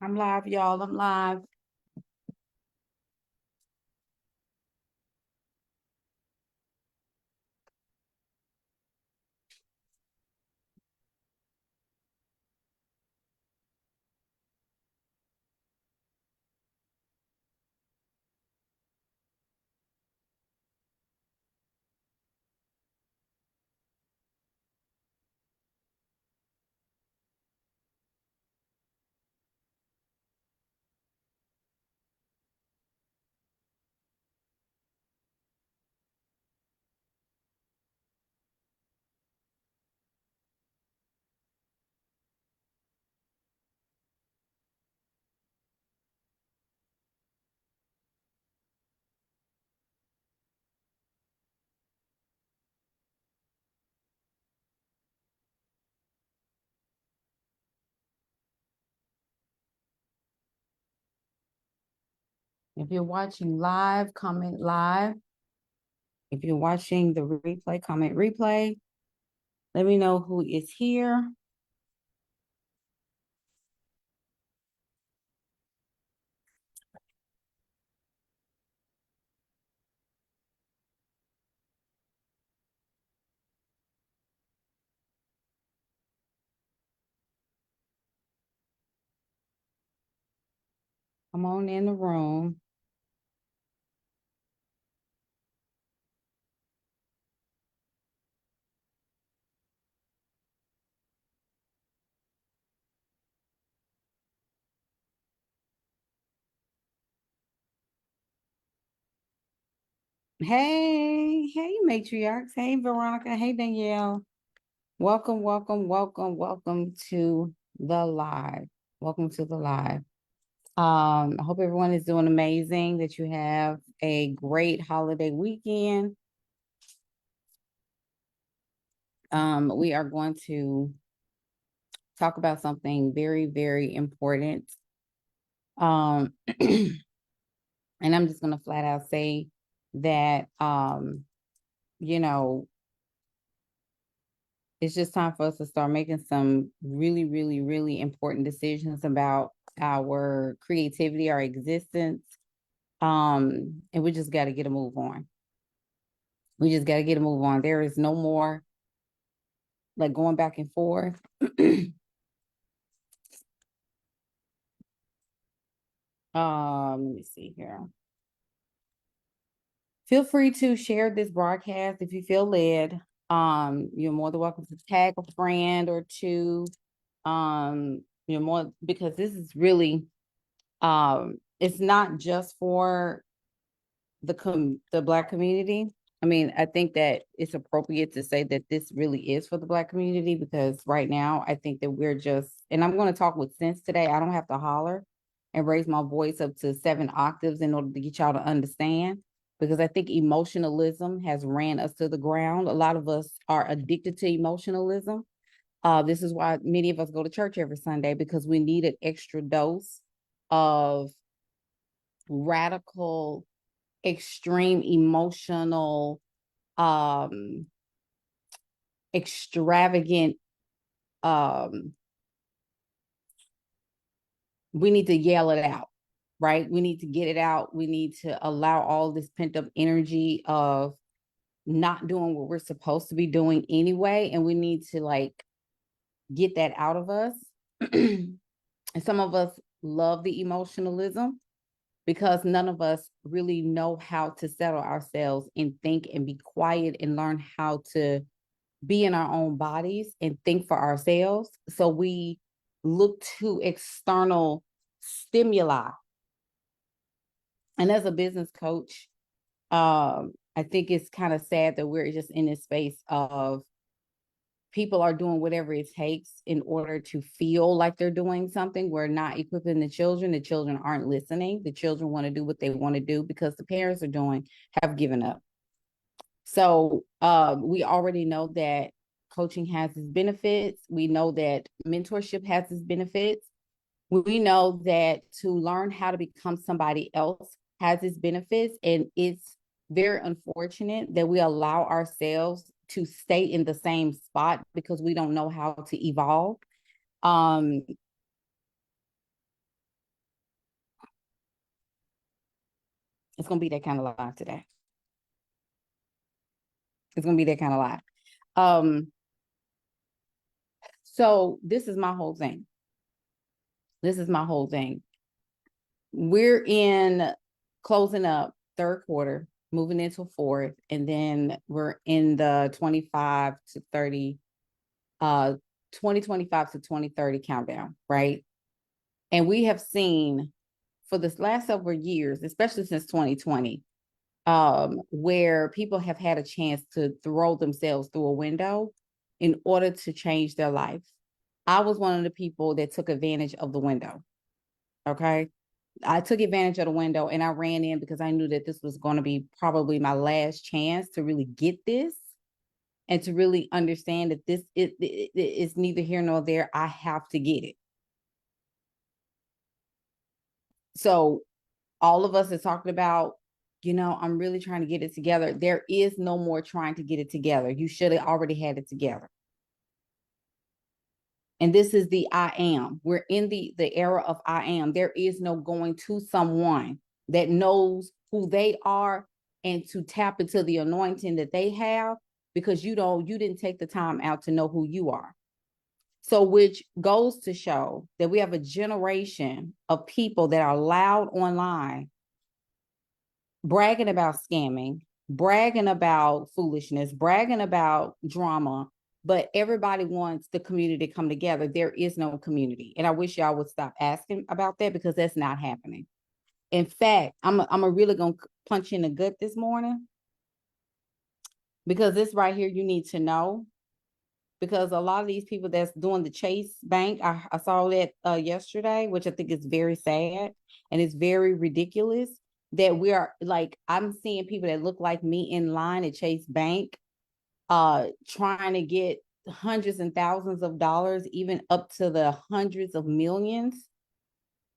I'm live, y'all. I'm live. If you're watching live, comment live. If you're watching the replay, comment replay. Let me know who is here. Come on in the room. Hey, matriarchs. Hey, Veronica. Hey, Danielle. Welcome, welcome, welcome, welcome to the live. Welcome to the live. I hope everyone is doing amazing, that you have a great holiday weekend. We are going to talk about something very, very important. And I'm just going to flat out say that, you know, it's just time for us to start making some really, really, really important decisions about our creativity, our existence. And we just got to get a move on. We just got to get a move on. There is no more like going back and forth. Let me see here. Feel free to share this broadcast if you feel led. You're more than welcome to tag a friend or two. You're more, because this is really it's not just for the Black community. I mean, I think that it's appropriate to say that this really is for the Black community, because right now I think that we're just, and I'm going to talk with sense today. I don't have to holler and raise my voice up to 7 octaves in order to get y'all to understand, because I think emotionalism has ran us to the ground. A lot of us are addicted to emotionalism. This is why many of us go to church every Sunday, because we need an extra dose of radical, extreme emotional, um, extravagant. Um, we need to yell it out, right? We need to get it out. We need to allow all this pent up energy of not doing what we're supposed to be doing anyway. And we need to like get that out of us. And some of us love the emotionalism, because none of us really know how to settle ourselves and think and be quiet and learn how to be in our own bodies and think for ourselves. So we look to external stimuli. And as a business coach, I think it's kind of sad that we're just in this space of people are doing whatever it takes in order to feel like they're doing something. We're not equipping the children. The children aren't listening. The children want to do what they want to do because the parents have given up. So we already know that coaching has its benefits. We know that mentorship has its benefits. We know that to learn how to become somebody else has its benefits. And it's very unfortunate that we allow ourselves to stay in the same spot because we don't know how to evolve. Um, It's gonna be that kind of live today. It's gonna be that kind of live. So this is my whole thing. This is my whole thing. We're in closing up third quarter, moving into fourth, and then we're in the 25 to 30, 2025 to 2030 countdown, right? And we have seen for this last several years, especially since 2020, where people have had a chance to throw themselves through a window in order to change their life. I was one of the people that took advantage of the window. Okay. I took advantage of the window and I ran in because I knew that this was going to be probably my last chance to really get this and to really understand that this is neither here nor there. I have to get it. So all of us are talking about, I'm really trying to get it together. There is no more trying to get it together. You should have already had it together. And this is the I am. We're in the era of I am. There is no going to someone that knows who they are and to tap into the anointing that they have because you didn't take the time out to know who you are. So which goes to show that we have a generation of people that are loud online bragging about scamming, bragging about foolishness, bragging about drama, but everybody wants the community to come together. There is no community. And I wish y'all would stop asking about that because that's not happening. In fact, I'm really going to punch in the gut this morning because this right here you need to know. Because a lot of these people that's doing the Chase Bank, I saw that yesterday, which I think is very sad and it's very ridiculous that we are like, I'm seeing people that look like me in line at Chase Bank, trying to get hundreds and thousands of dollars, even up to the hundreds of millions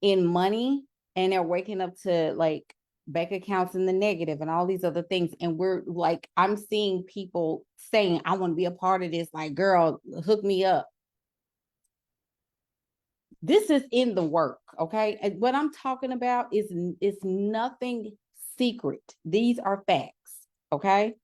in money. And they're waking up to like bank accounts in the negative and all these other things. And we're like, I'm seeing people saying, I want to be a part of this. Like, girl, hook me up. This is in the work. Okay. And what I'm talking about is nothing secret. These are facts. Okay.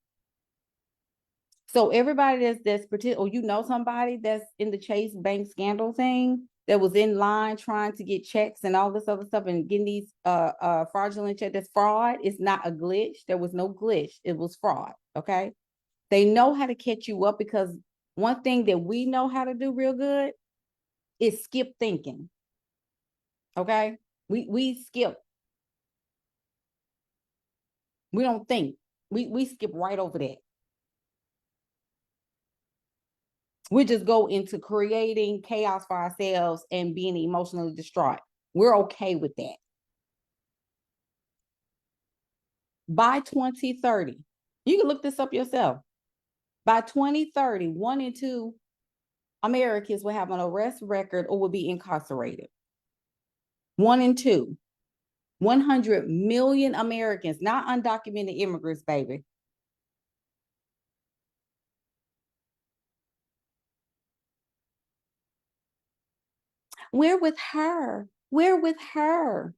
So everybody that's particular, or somebody that's in the Chase Bank scandal thing that was in line trying to get checks and all this other stuff and getting these fraudulent checks. That's fraud. It's not a glitch. There was no glitch. It was fraud. Okay. They know how to catch you up because one thing that we know how to do real good is skip thinking. Okay. We skip. We don't think. We skip right over that. We just go into creating chaos for ourselves and being emotionally distraught. We're okay with that. By 2030, you can look this up yourself. By 2030, 1 in 2 Americans will have an arrest record or will be incarcerated. 1 in 2. 100 million Americans, not undocumented immigrants, baby. We're with her. We're with her.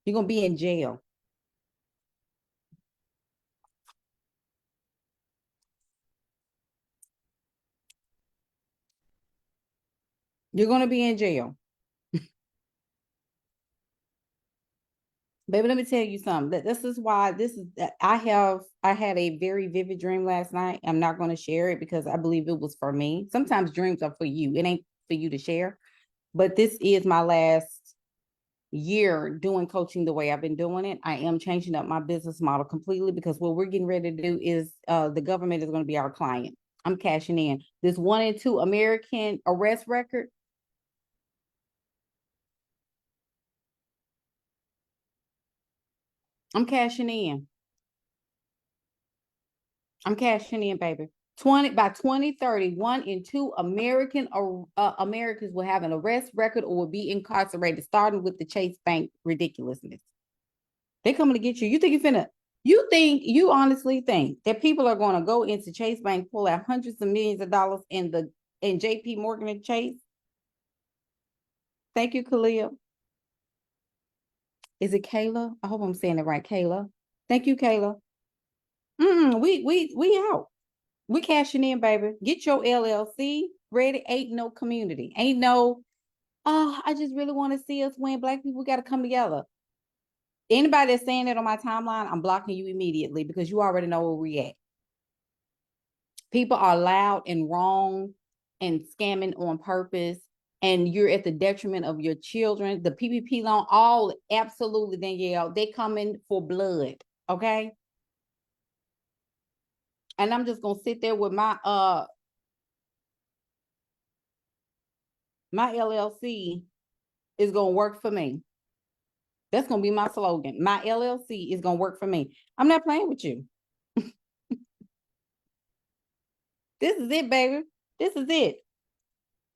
You're going to be in jail. You're going to be in jail. Baby, let me tell you something. This is why I had a very vivid dream last night. I'm not going to share it because I believe it was for me. Sometimes dreams are for you. It ain't for you to share. But this is my last year doing coaching the way I've been doing it. I am changing up my business model completely because what we're getting ready to do is the government is going to be our client. I'm cashing in. This 1 in 2 American arrest record. I'm cashing in. I'm cashing in, baby. 20 by 2030, 1 in 2 Americans will have an arrest record or will be incarcerated, starting with the Chase Bank ridiculousness. They coming to get you. You honestly think that people are going to go into Chase Bank, pull out hundreds of millions of dollars in JP Morgan and Chase? Thank you, Kalia. Is it Kayla? I hope I'm saying it right, Kayla. Thank you, Kayla. We out. We cashing in, baby. Get your LLC ready. Ain't no community. Ain't no, oh, I just really want to see us win. Black people got to come together. Anybody that's saying that on my timeline, I'm blocking you immediately because you already know where we at. People are loud and wrong and scamming on purpose, and you're at the detriment of your children. The PPP loan, all absolutely, Danielle, they coming for blood, okay? And I'm just gonna sit there with my LLC is gonna work for me. That's gonna be my slogan. My LLC is gonna work for me. I'm not playing with you. This is it, baby. This is it.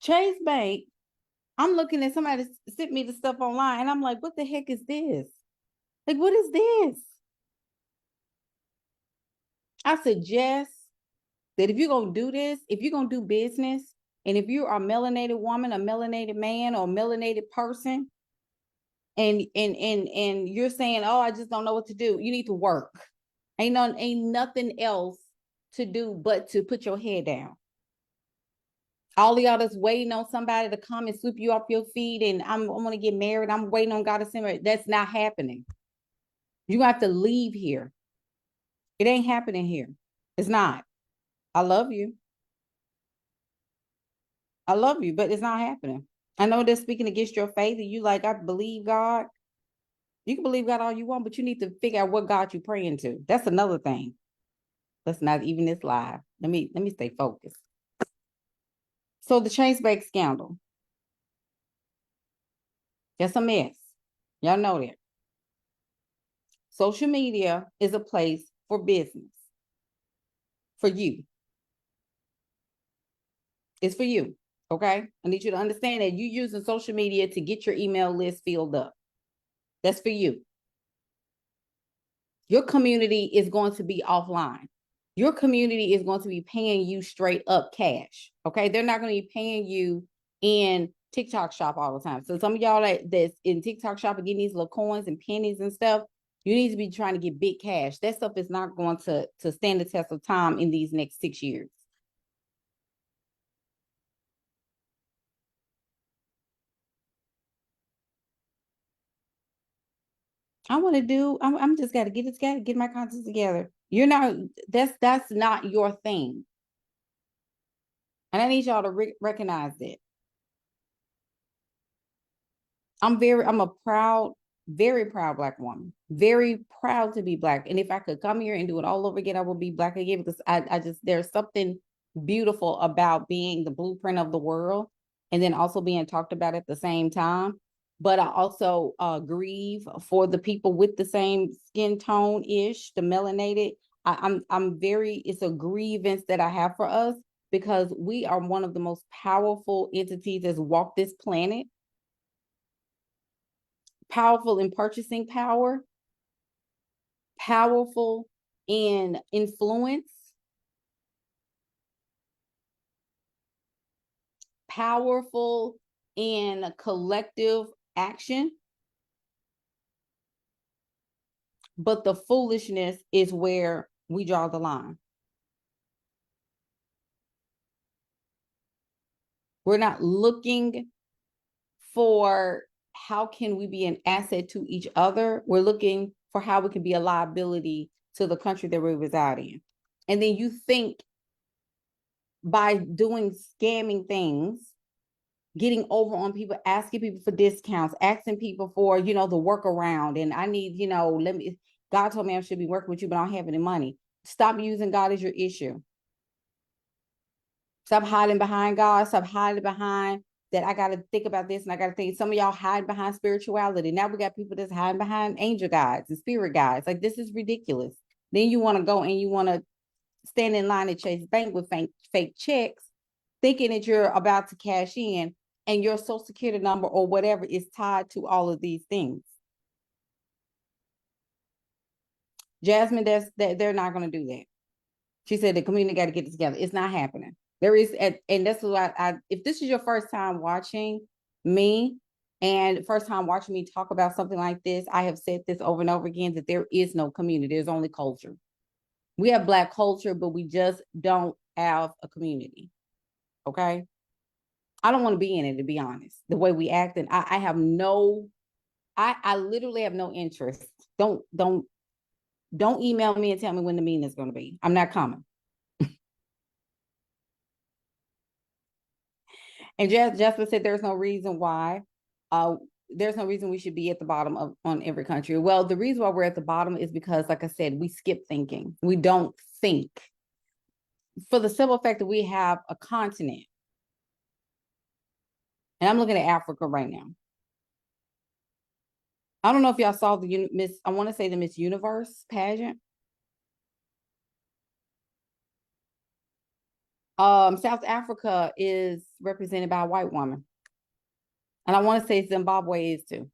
Chase Bank. I'm looking at somebody sent me the stuff online, and I'm like, what the heck is this? Like, what is this? I suggest that if you're gonna do this, if you're gonna do business, and if you are a melanated woman, a melanated man, or a melanated person, and you're saying, oh, I just don't know what to do, you need to work. Ain't nothing else to do but to put your head down. All of y'all that's waiting on somebody to come and sweep you off your feet, and I'm gonna get married, I'm waiting on God to send me. That's not happening. You have to leave here. It ain't happening here. It's not. I love you. I love you, but it's not happening. I know they're speaking against your faith, and you like, I believe God. You can believe God all you want, but you need to figure out what God you're praying to. That's another thing. Let's not even this live. Let me stay focused. So the Chase Bank scandal. That's a mess. Y'all know that. Social media is a place for business. For you. It's for you. Okay. I need you to understand that you're using social media to get your email list filled up. That's for you. Your community is going to be offline. Your community is going to be paying you straight up cash. Okay. They're not going to be paying you in TikTok shop all the time. So some of y'all that's in TikTok shop and getting these little coins and pennies and stuff, you need to be trying to get big cash. That stuff is not going to stand the test of time in these next 6 years. I'm just got to get my content together. You're not, that's not your thing. And I need y'all to recognize that. I'm a proud, very proud Black woman, very proud to be Black. And if I could come here and do it all over again, I would be Black again because I just, there's something beautiful about being the blueprint of the world and then also being talked about at the same time. But I also grieve for the people with the same skin tone ish, the melanated. I'm very, it's a grievance that I have for us because we are one of the most powerful entities that's walked this planet, powerful in purchasing power, powerful in influence, powerful in collective action. But the foolishness is where we draw the line. We're not looking for how can we be an asset to each other. We're looking for how we can be a liability to the country that we reside in. And then you think by doing scamming things, getting over on people, asking people for discounts, asking people for, the workaround. And I need, God told me I should be working with you, but I don't have any money. Stop using God as your issue. Stop hiding behind God. Stop hiding behind that I got to think about this and I got to think. Some of y'all hide behind spirituality. Now we got people that's hiding behind angel guides and spirit guides. Like, this is ridiculous. Then you want to go and you want to stand in line at Chase Bank with fake checks, thinking that you're about to cash in and your social security number or whatever is tied to all of these things. Jasmine, they're not going to do that. She said the community got to get it together. It's not happening. There is, and that's why if this is your first time watching me, And first time watching me talk about something like this, I have said this over and over again, that there is no community. There's only culture. We have Black culture, but we just don't have a community. Okay. I don't want to be in it, to be honest. The way we act, and I have no, I literally have no interest. Don't email me and tell me when the meeting is going to be. I'm not coming. And Jasper said there's no reason why. There's no reason we should be at the bottom of on every country. Well, the reason why we're at the bottom is because, like I said, we skip thinking. We don't think. For the simple fact that we have a continent. And I'm looking at Africa right now. I don't know if y'all saw the Miss, I want to say the Miss Universe pageant. South Africa is represented by a white woman. And I want to say Zimbabwe is too.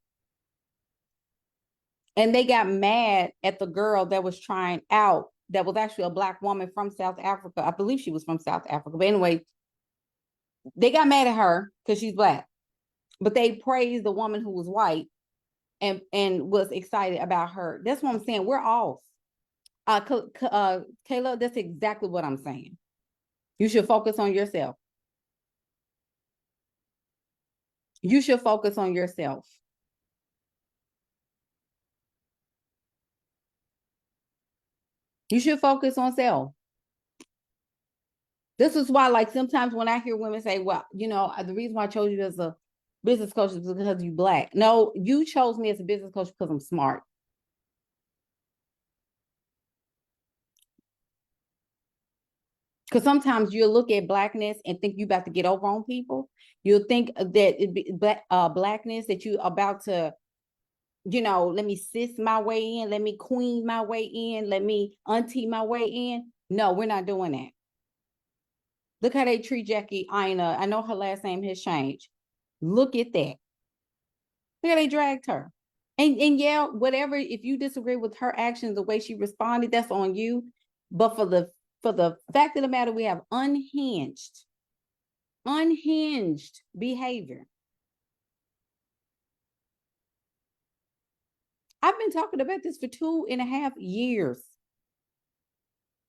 And they got mad at the girl that was trying out, that was actually a Black woman from South Africa. I believe she was from South Africa. But anyway, they got mad at her because she's Black. But they praised the woman who was white and was excited about her. That's what I'm saying. We're off. Kayla, that's exactly what I'm saying. You should focus on yourself. You should focus on yourself. You should focus on self. This is why, like, sometimes when I hear women say, well, you know, the reason why I chose you as a business coach is because you're Black. No, you chose me as a business coach because I'm smart. Because sometimes you'll look at Blackness and think you about to get over on people. You'll think that Blackness, that you about to, you know, let me sis my way in, let me queen my way in, let me auntie my way in. No, we're not doing that. Look how they treat Jackie Ina. I know her last name has changed. Look at that. Look how they dragged her. And yeah, whatever, if you disagree with her actions, the way she responded, that's on you. But for the fact of the matter, we have unhinged behavior. I've been talking about this for 2.5 years.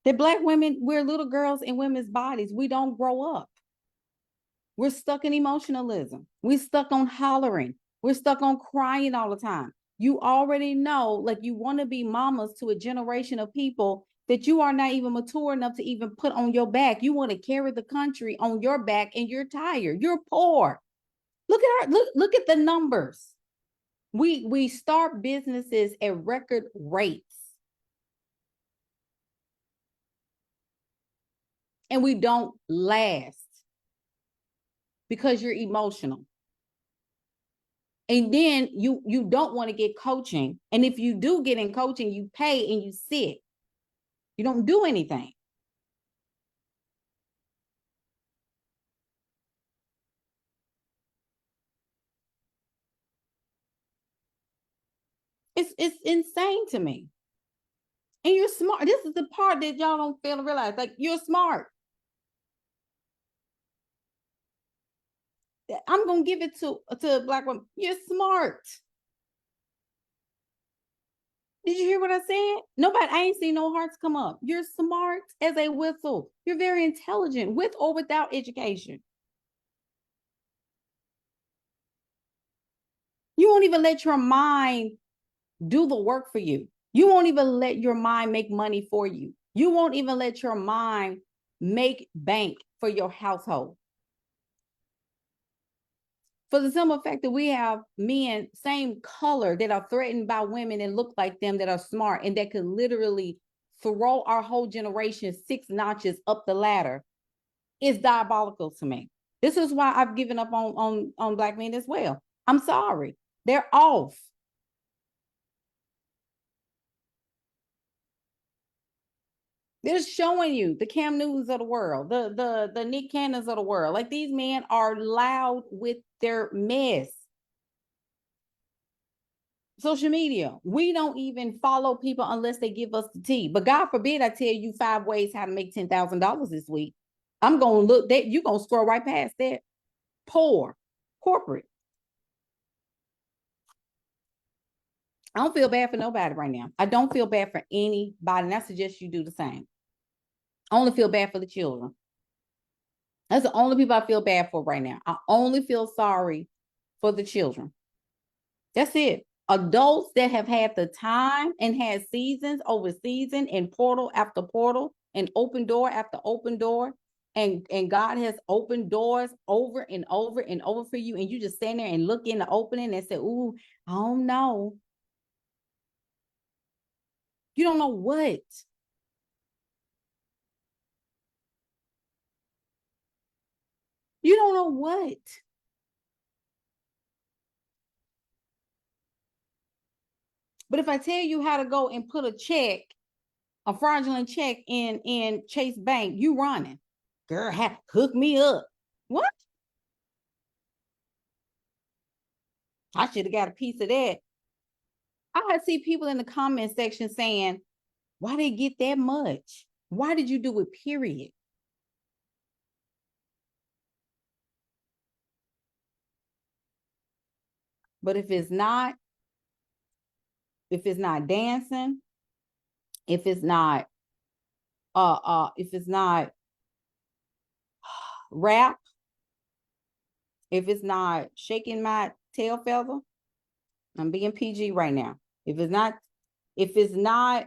That Black women, we're little girls in women's bodies. We don't grow up. We're stuck in emotionalism. We're stuck on hollering. We're stuck on crying all the time. You already know, like, you want to be mamas to a generation of people that you are not even mature enough to even put on your back. You want to carry the country on your back, and you're tired. You're poor. Look at look at the numbers. We start businesses at record rates. And we don't last because you're emotional. And then you don't want to get coaching. And if you do get in coaching, you pay and you sit. You don't do anything. It's insane to me. And you're smart. This is the part that y'all don't fail to realize. Like, you're smart. I'm gonna give it to a Black woman. You're smart. Did you hear what I said? Nobody, I ain't seen no hearts come up. You're smart as a whistle. You're very intelligent, with or without education. You won't even let your mind do the work for you. You won't even let your mind make money for you. You won't even let your mind make bank for your household. For the simple fact that we have men, same color, that are threatened by women and look like them, that are smart, and that could literally throw our whole generation 6 notches up the ladder, is diabolical to me. This is why I've given up on Black men as well. I'm sorry. They're off. They're showing you the Cam Newtons of the world, the Nick Cannons of the world. Like, these men are loud with their mess. Social media, we don't even follow people unless they give us the tea. But God forbid I tell you 5 ways how to make $10,000 this week. I'm gonna look that you're gonna scroll right past that. Poor corporate. I don't feel bad for nobody right now. I don't feel bad for anybody, and I suggest you do the same. I only feel bad for the children. That's the only people I feel bad for right now. I only feel sorry for the children. That's it. Adults that have had the time and had seasons over season and portal after portal and open door after open door. And God has opened doors over and over and over for you. And you just stand there and look in the opening and say, ooh, I don't know. You don't know what. You don't know what. But if I tell you how to go and put a fraudulent check in Chase Bank, you running. Girl, hook me up. What? I should have got a piece of that. I see people in the comment section saying, why did it get that much? Why did you do it, period? But if it's not dancing, if it's not rap, if it's not shaking my tail feather, I'm being PG right now. If it's not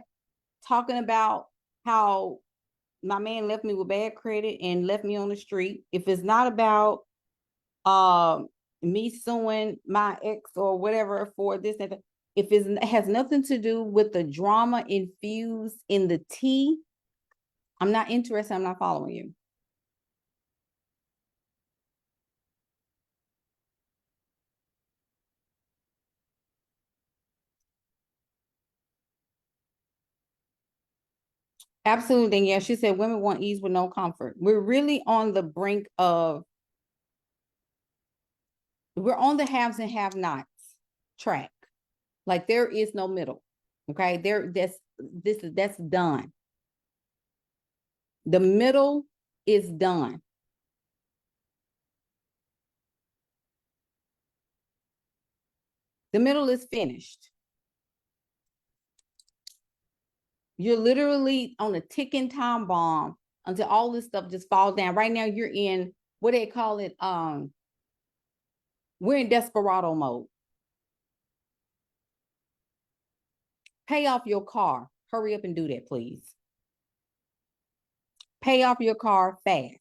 talking about how my man left me with bad credit and left me on the street, if it's not about me suing my ex or whatever for this and that, if it has nothing to do with the drama infused in the tea, I'm not interested. I'm not following you. Absolutely. And yeah, she said women want ease with no comfort. We're on the haves and have nots track. Like there is no middle. Okay. That's done. The middle is done. The middle is finished. You're literally on a ticking time bomb until all this stuff just falls down. Right now, you're in what they call it. We're in desperado mode. Pay off your car. Hurry up and do that, please. Pay off your car fast.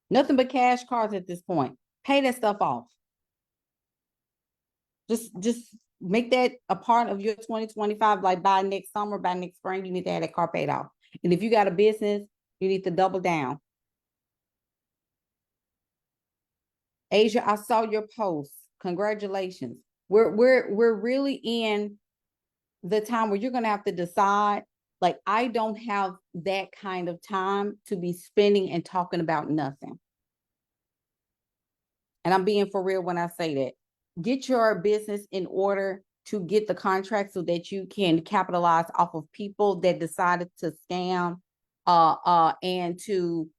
Nothing but cash cars at this point. Pay that stuff off. Just make that a part of your 2025. Like by next summer, by next spring, you need to have that car paid off. And if you got a business, you need to double down. Asia, I saw your post. Congratulations. We're really in the time where you're gonna have to decide. Like, I don't have that kind of time to be spending and talking about nothing. And I'm being for real when I say that. Get your business in order to get the contract so that you can capitalize off of people that decided to scam and to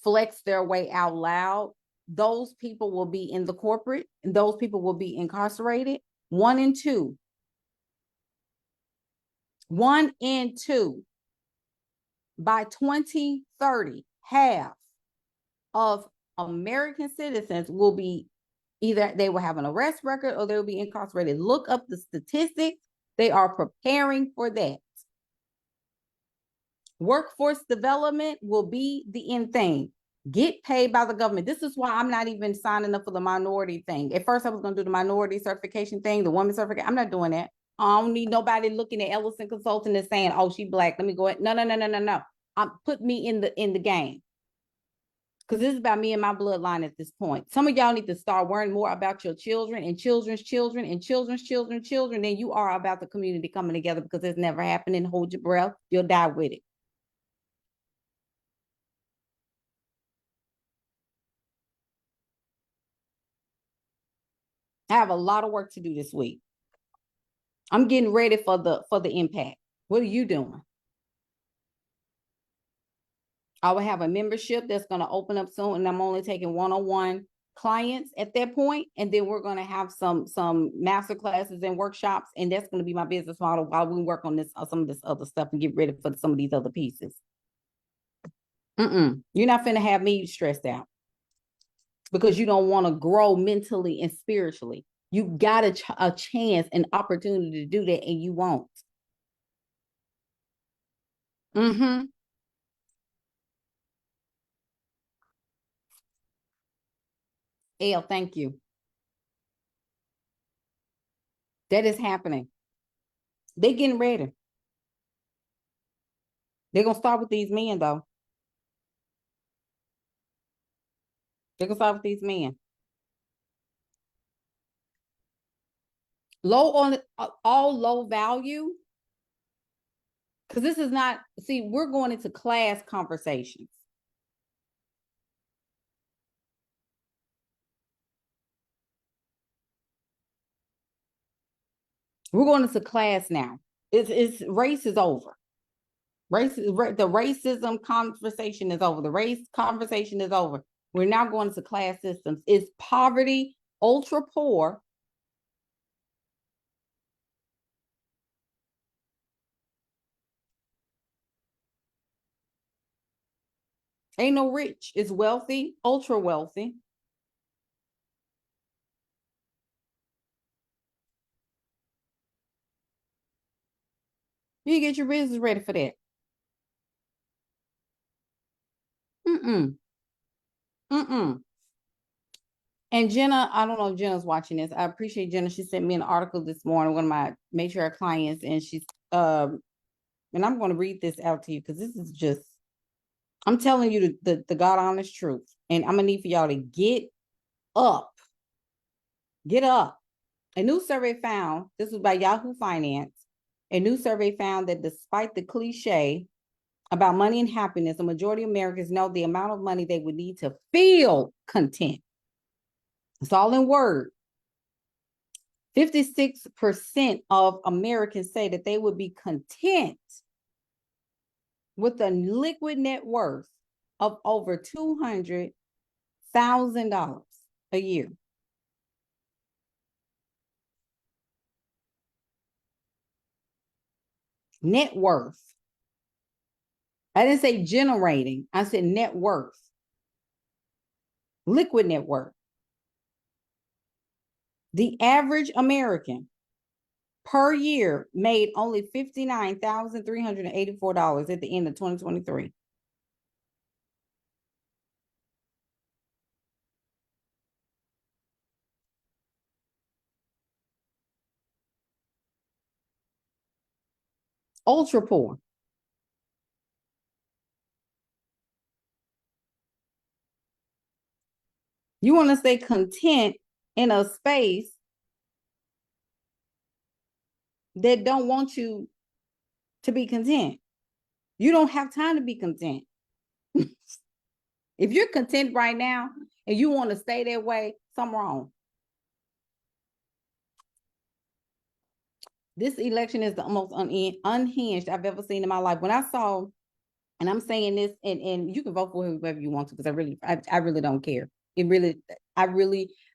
flex their way out loud. Those people will be in the corporate, and those people will be incarcerated. One and two. By 2030, half of American citizens will be either they will have an arrest record or they will be incarcerated. Look up the statistics. They are preparing for that. Workforce development will be the end thing. Get paid by the government. This is why I'm not even signing up for the minority thing. At first, I was going to do the minority certification thing, the woman certification. I'm not doing that. I don't need nobody looking at Ellison Consulting and saying, "Oh, she black. Let me go ahead." No. Put me in the game. Because this is about me and my bloodline at this point. Some of y'all need to start worrying more about your children and children's children and children's children than you are about the community coming together, because it's never happening. Hold your breath. You'll die with it. I have a lot of work to do this week. I'm getting ready for the impact. What are you doing? I will have a membership that's going to open up soon, and I'm only taking one-on-one clients at that point, and then we're going to have some master classes and workshops, and that's going to be my business model while we work on this some of this other stuff and get ready for some of these other pieces. You're not finna have me stressed out because you don't want to grow mentally and spiritually. You got a chance, an opportunity to do that, and you won't. Elle, thank you. That is happening. They getting ready. They're gonna start with these men, though. They're gonna start with these men. Low on all low value. Because this is not, see, we're going into class conversations. We're going into class now. It's race is over. The racism conversation is over. The race conversation is over. We're now going into class systems. It's poverty, ultra poor. Ain't no rich. It's wealthy, ultra wealthy. You get your business ready for that. And Jenna, I don't know if Jenna's watching this. I appreciate Jenna. She sent me an article this morning, one of my matriarch clients, and she's and I'm going to read this out to you because this is just, I'm telling you the God honest truth. And I'm gonna need for y'all to get up. Get up. A new survey found, this was by Yahoo Finance, a new survey found that despite the cliche about money and happiness, a majority of Americans know the amount of money they would need to feel content. It's all in word. 56% of Americans say that they would be content with a liquid net worth of over $200,000 a year. Net worth. I didn't say generating. I said net worth. Liquid net worth. The average American per year made only $59,384 at the end of 2023. Ultra poor. You want to stay content in a space that don't want you to be content. You don't have time to be content. If you're content right now and you want to stay that way, something wrong. This election is the most unhinged I've ever seen in my life. When I saw, and I'm saying this, and you can vote for whoever you want to, because I really don't care.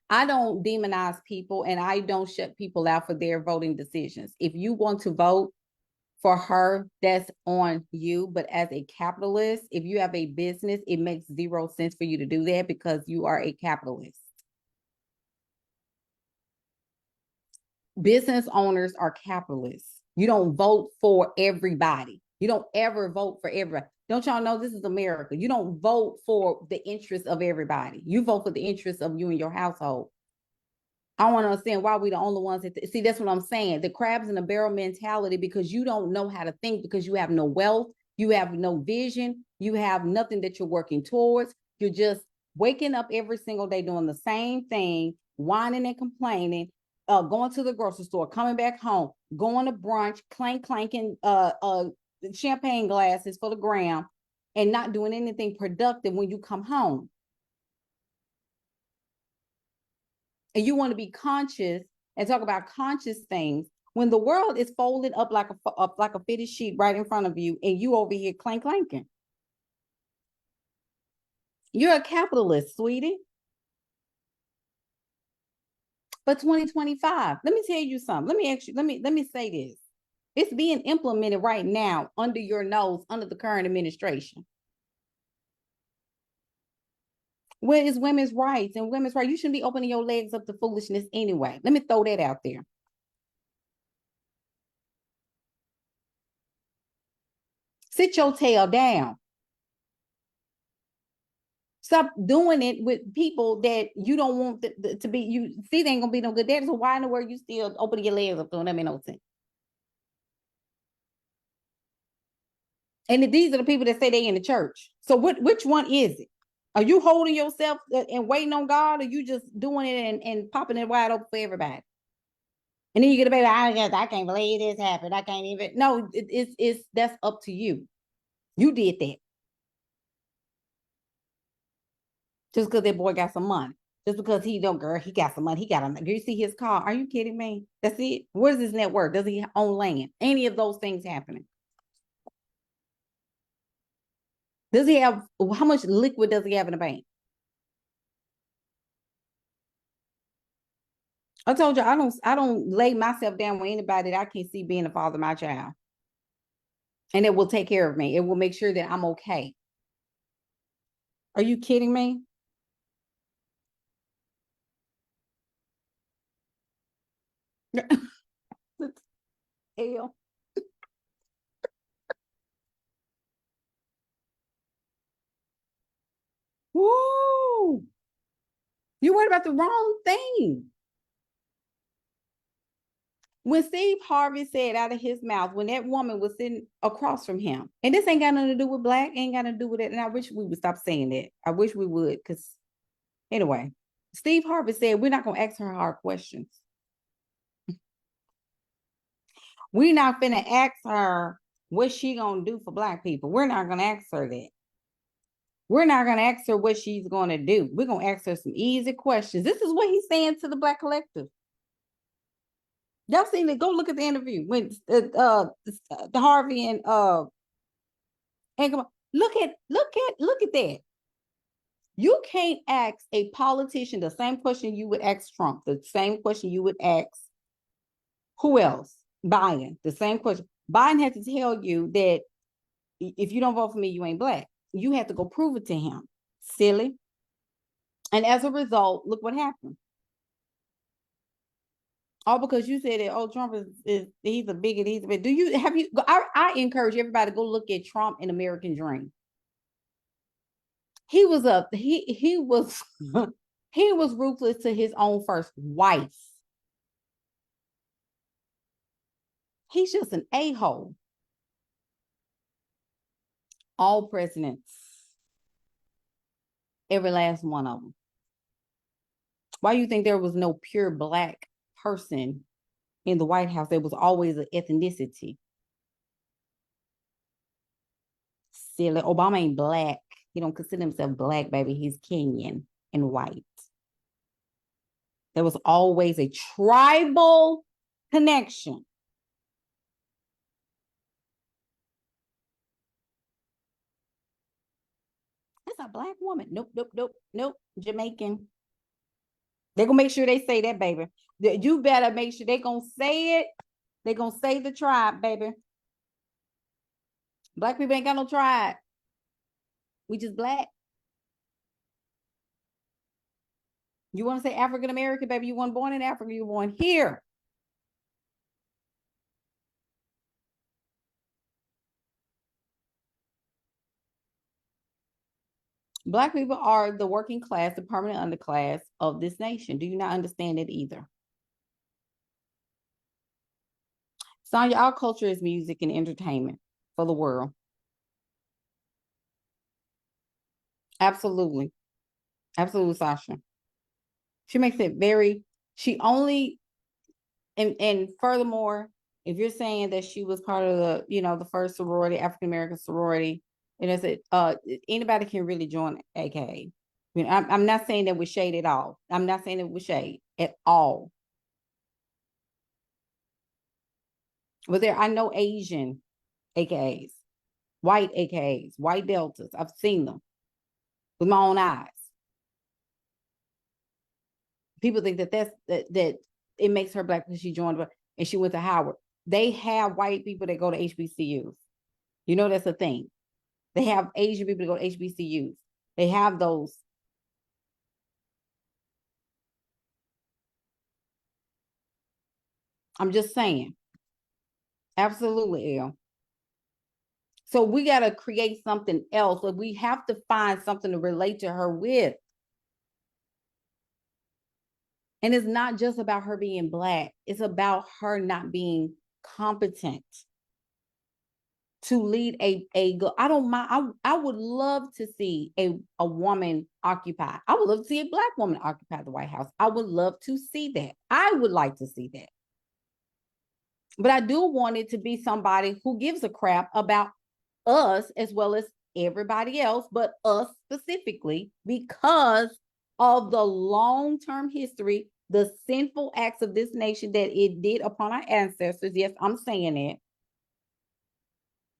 I don't demonize people, and I don't shut people out for their voting decisions. If you want to vote for her, that's on you. But as a capitalist, if you have a business, it makes zero sense for you to do that because you are a capitalist. Business owners are capitalists. You don't vote for everybody. You don't ever vote for everybody. Don't y'all know this is America? You don't vote for the interests of everybody. You vote for the interests of you and your household. I want to understand why we the only ones that see. That's what I'm saying. The crabs in the barrel mentality, because you don't know how to think, because you have no wealth, you have no vision, you have nothing that you're working towards. You're just waking up every single day doing the same thing, whining and complaining, going to the grocery store, coming back home, going to brunch, clanking champagne glasses for the gram, and not doing anything productive when you come home. And you want to be conscious and talk about conscious things when the world is folded up like a fitted sheet right in front of you, and you over here clanking. You're a capitalist, sweetie. for 2025. Let me tell you something. Let me say this. It's being implemented right now under your nose, under the current administration. Where is women's rights and women's rights? You shouldn't be opening your legs up to foolishness anyway. Let me throw that out there. Sit your tail down. Stop doing it with people that you don't want to be. You see, they ain't gonna be no good. So why in the world you still opening your legs up? Don't that make no sense? And these are the people that say they in the church. So which one is it? Are you holding yourself and waiting on God, or you just doing it and popping it wide open for everybody? And then you get a baby. I can't believe this happened. I can't even. No, it's that's up to you. You did that just because that boy got some money. Just because he don't, girl, he got some money. He got a. Do you see his car? Are you kidding me? That's it. Where's his net worth? Does he own land? Any of those things happening? Does he have? How much liquid does he have in the bank? I told you I don't lay myself down with anybody that I can't see being the father of my child. And it will take care of me. It will make sure that I'm okay. Are you kidding me? Hell. Woo! You worried about the wrong thing. When Steve Harvey said out of his mouth, when that woman was sitting across from him, and this ain't got nothing to do with black, ain't got nothing to do with it. And I wish we would stop saying that. I wish we would, because anyway, Steve Harvey said, we're not going to ask her hard questions. We're not going to ask her what she going to do for black people. We're not going to ask her that. We're not going to ask her what she's going to do. We're going to ask her some easy questions. This is what he's saying to the Black collective. Y'all seen it? Go look at the interview when the Harvey and look at that. You can't ask a politician the same question you would ask Trump, the same question you would ask who else? Biden, the same question. Biden had to tell you that if you don't vote for me, you ain't black. You have to go prove it to him. Silly. And as a result, look what happened. All because you said that, oh, Trump is he's a bigot, he's a bigot. I encourage everybody to go look at Trump in American Dream. He was he was he was ruthless to his own first wife. He's just an a-hole. All presidents, every last one of them. Why do you think there was no pure black person in the White House? There was always an ethnicity. Silly. Obama ain't black. He don't consider himself black, baby. He's Kenyan and white. There was always a tribal connection. That's a black woman. Nope, nope, nope, nope. Jamaican. They're gonna make sure they say that, baby. You better make sure they're gonna say it. They're gonna say the tribe, baby. Black people ain't got no tribe. We just black. You want to say African American, baby? You weren't born in Africa. You were born here. Black people are the working class, the permanent underclass of this nation. Do you not understand it either? Sonya, our culture is music and entertainment for the world. Absolutely. Absolutely, Sasha. She makes it very, she only, and furthermore, if you're saying that she was part of the first sorority, African American sorority, and it's anybody can really join AKA. I'm not saying that with shade at all. I'm not saying it with shade at all. But I know Asian AKAs, white AKAs, white deltas. I've seen them with my own eyes. People think that it makes her black because she joined and she went to Howard. They have white people that go to HBCUs. You know, that's a thing. They have Asian people that go to HBCUs. They have those. I'm just saying. Absolutely, Elle. So we got to create something else. So we have to find something to relate to her with. And it's not just about her being black. It's about her not being competent to lead I don't mind. I would love to see a woman occupy. I would love to see a black woman occupy the White House. I would love to see that. I would like to see that. But I do want it to be somebody who gives a crap about us as well as everybody else, but us specifically because of the long-term history, the sinful acts of this nation that it did upon our ancestors. Yes, I'm saying it.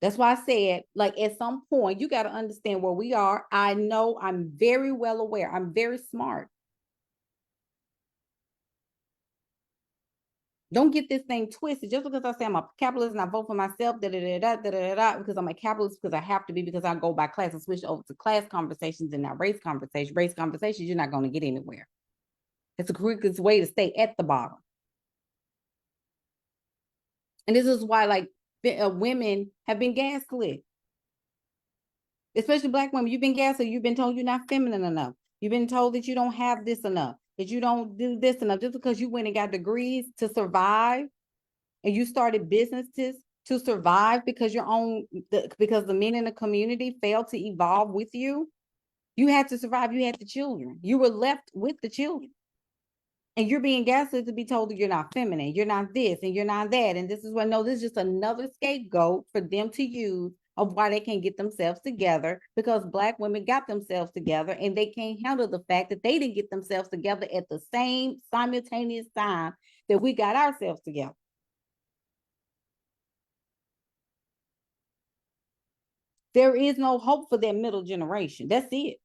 That's why I said, like, at some point, you got to understand where we are. I know I'm very well aware. I'm very smart. Don't get this thing twisted. Just because I say I'm a capitalist and I vote for myself, because I'm a capitalist because I have to be, because I go by class and switch over to class conversations and not race conversations. Race conversations, you're not going to get anywhere. It's the quickest way to stay at the bottom. And this is why, like, women have been gaslit, especially black women. You've been gaslit. You've been told you're not feminine enough. You've been told that you don't have this enough, that you don't do this enough, just because you went and got degrees to survive and you started businesses to survive because because the men in the community failed to evolve with you. You had to survive. You had the children. You were left with the children. And you're being gaslit to be told that you're not feminine, you're not this, and you're not that. And this is what, no, this is just another scapegoat for them to use of why they can't get themselves together, because black women got themselves together and they can't handle the fact that they didn't get themselves together at the same simultaneous time that we got ourselves together. There is no hope for that middle generation. That's it.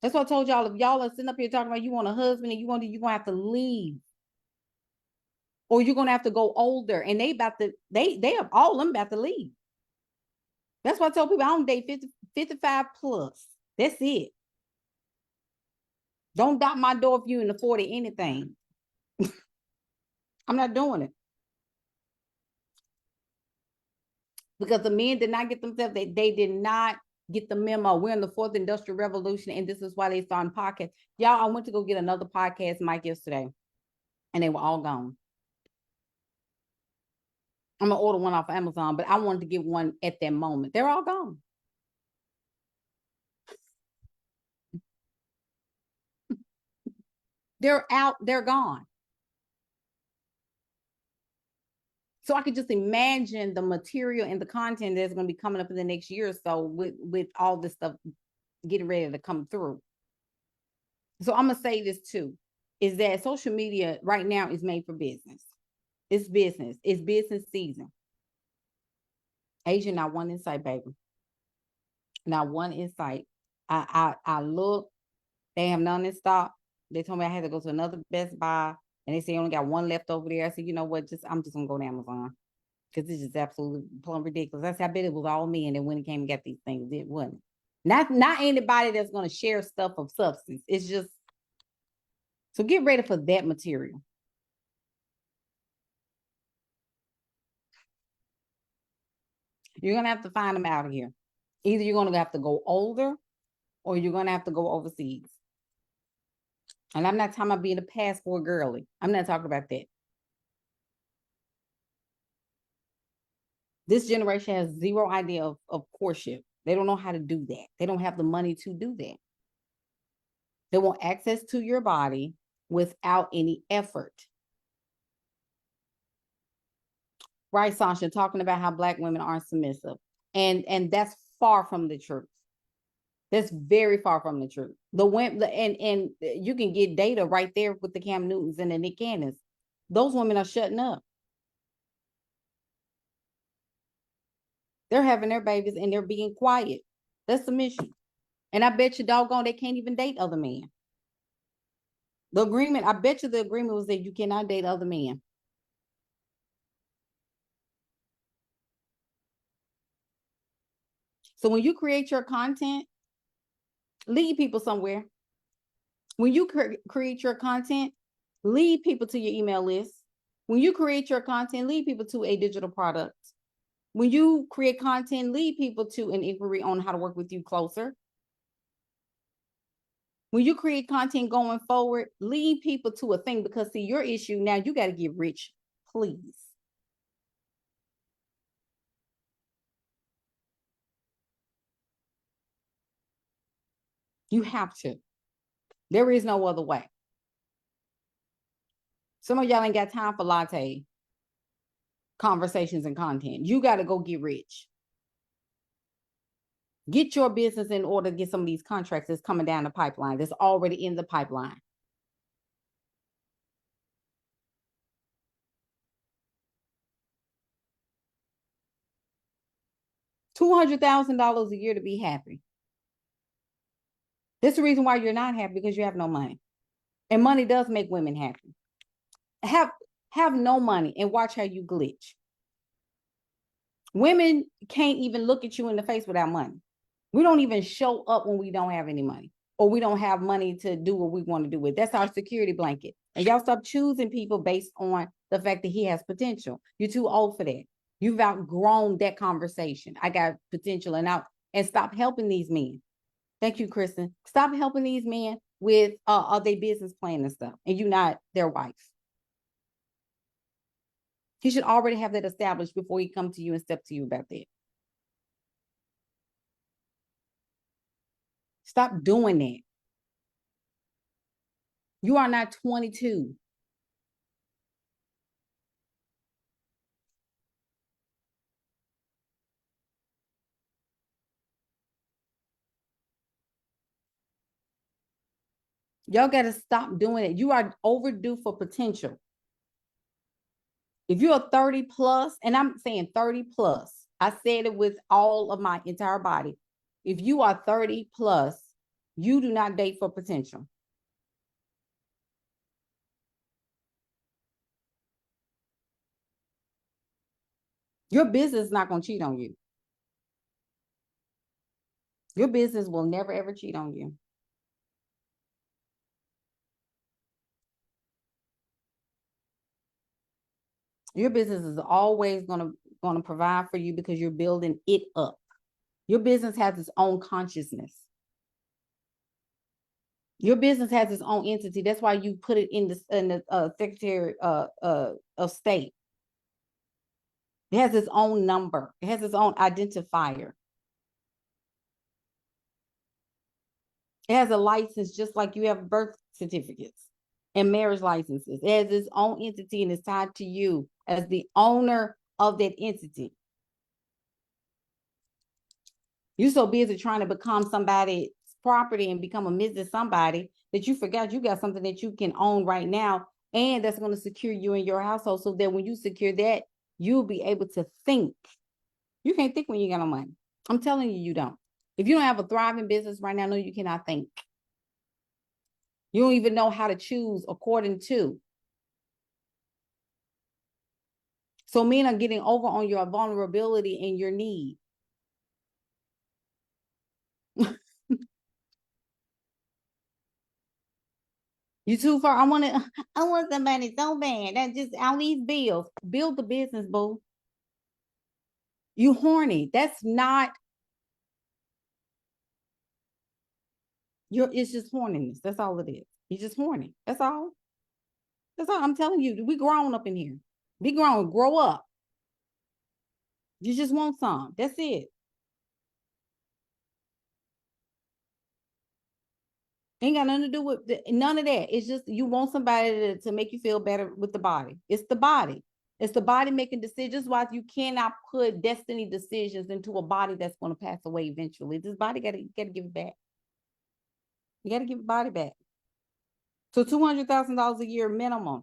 That's what I told y'all. If y'all are sitting up here talking about you want a husband and you're gonna have to leave, or you're gonna have to go older, and they have all of them about to leave. That's why I told people I don't date 50, 55 plus. That's it. Don't knock my door if you in the 40 anything. I'm not doing it. Because the men did not get themselves, they did not get the memo. We're in the fourth industrial revolution, and this is why they started podcasts. Y'all, I went to go get another podcast mic yesterday, and they were all gone. I'm gonna order one off of Amazon, but I wanted to get one at that moment. They're all gone. They're out, they're gone. So I could just imagine the material and the content that's going to be coming up in the next year or so with all this stuff getting ready to come through. So I'm gonna say this too, is that social media right now is made for business. It's business. It's business season. Asia, not one insight, baby. Not one insight. I look. They have none in stock. They told me I had to go to another Best Buy, and they say you only got one left over there. I said, you know what? I'm just gonna go to Amazon, because this is absolutely plumb ridiculous. That's how I bet it was all me, and then when it came and got these things, it wasn't. Not anybody that's gonna share stuff of substance. It's just, so get ready for that material. You're gonna have to find them out of here. Either you're gonna have to go older, or you're gonna have to go overseas. And I'm not talking about being a passport girly. I'm not talking about that. This generation has zero idea of courtship. They don't know how to do that. They don't have the money to do that. They want access to your body without any effort. Right, Sasha, talking about how black women aren't submissive. And that's far from the truth. That's very far from the truth. The women, and you can get data right there with the Cam Newtons and the Nick Cannons. Those women are shutting up. They're having their babies and they're being quiet. That's submission. And I bet you doggone they can't even date other men. The agreement, I bet you the agreement was that you cannot date other men. So when you create your content, lead people somewhere. When you create your content, lead people to your email list. When you create your content, lead people to a digital product. When you create content, lead people to an inquiry on how to work with you closer. When you create content going forward, lead people to a thing, because see, your issue now, you got to get rich, please. You have to. There is no other way. Some of y'all ain't got time for latte conversations and content. You got to go get rich. Get your business in order to get some of these contracts that's coming down the pipeline, that's already in the pipeline. $200,000 a year to be happy. That's the reason why you're not happy, because you have no money. And money does make women happy. Have no money and watch how you glitch. Women can't even look at you in the face without money. We don't even show up when we don't have any money, or we don't have money to do what we want to do with. That's our security blanket. And y'all stop choosing people based on the fact that he has potential. You're too old for that. You've outgrown that conversation. I got potential, and stop helping these men. Thank you, Kristen. Stop helping these men with their business plan and stuff, and you're not their wife. He should already have that established before he come to you and step to you about that. Stop doing that. You are not 22. Y'all got to stop doing it. You are overdue for potential. If you're 30 plus, and I'm saying 30 plus, I said it with all of my entire body. If you are 30 plus, you do not date for potential. Your business is not going to cheat on you. Your business will never, ever cheat on you. Your business is always going to provide for you, because you're building it up. Your business has its own consciousness. Your business has its own entity. That's why you put it in the Secretary of State. It has its own number. It has its own identifier. It has a license, just like you have birth certificates and marriage licenses. It has its own entity, and it's tied to you as the owner of that entity. You're so busy trying to become somebody's property and become a Mrs. somebody that you forgot you got something that you can own right now, and that's going to secure you in your household, so that when you secure that, you'll be able to think. You can't think when you got no money. I'm telling you, you don't. If you don't have a thriving business right now, no, you cannot think. You don't even know how to choose according to. So men are getting over on your vulnerability and your need. You too far. I want somebody so bad. That just all these bills. Build the business, boo. You horny. That's not it's just horniness. That's all it is. You're just horny. That's all. That's all I'm telling you. We grown up in here. Be grown, grow up. You just want some. That's it. Ain't got nothing to do with none of that. It's just you want somebody to make you feel better with the body. It's the body. It's the body making decisions. Why you cannot put destiny decisions into a body that's going to pass away eventually. This body got to give it back. You got to give the body back. So $200,000 a year minimum.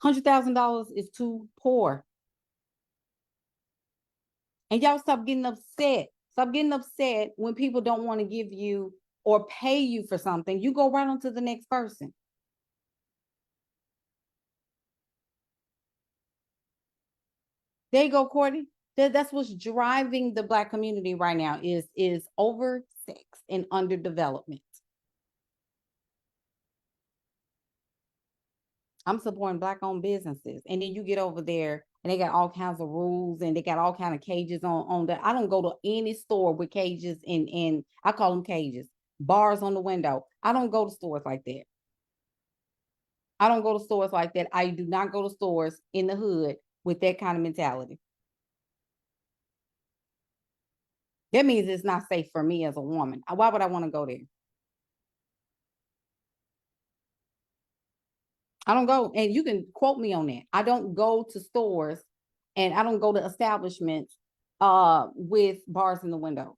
$100,000 is too poor. And y'all stop getting upset. Stop getting upset when people don't want to give you or pay you for something. You go right on to the next person. There you go, Courtney. That's what's driving the Black community right now is over sex and underdevelopment. I'm supporting Black owned businesses. And then you get over there and they got all kinds of rules and they got all kind of cages on that. I don't go to any store with cages and I call them cages, bars on the window. I don't go to stores like that. I don't go to stores like that. I do not go to stores in the hood with that kind of mentality. That means it's not safe for me as a woman. Why would I want to go there? I don't go, and you can quote me on that. I don't go to stores and I don't go to establishments with bars in the windows.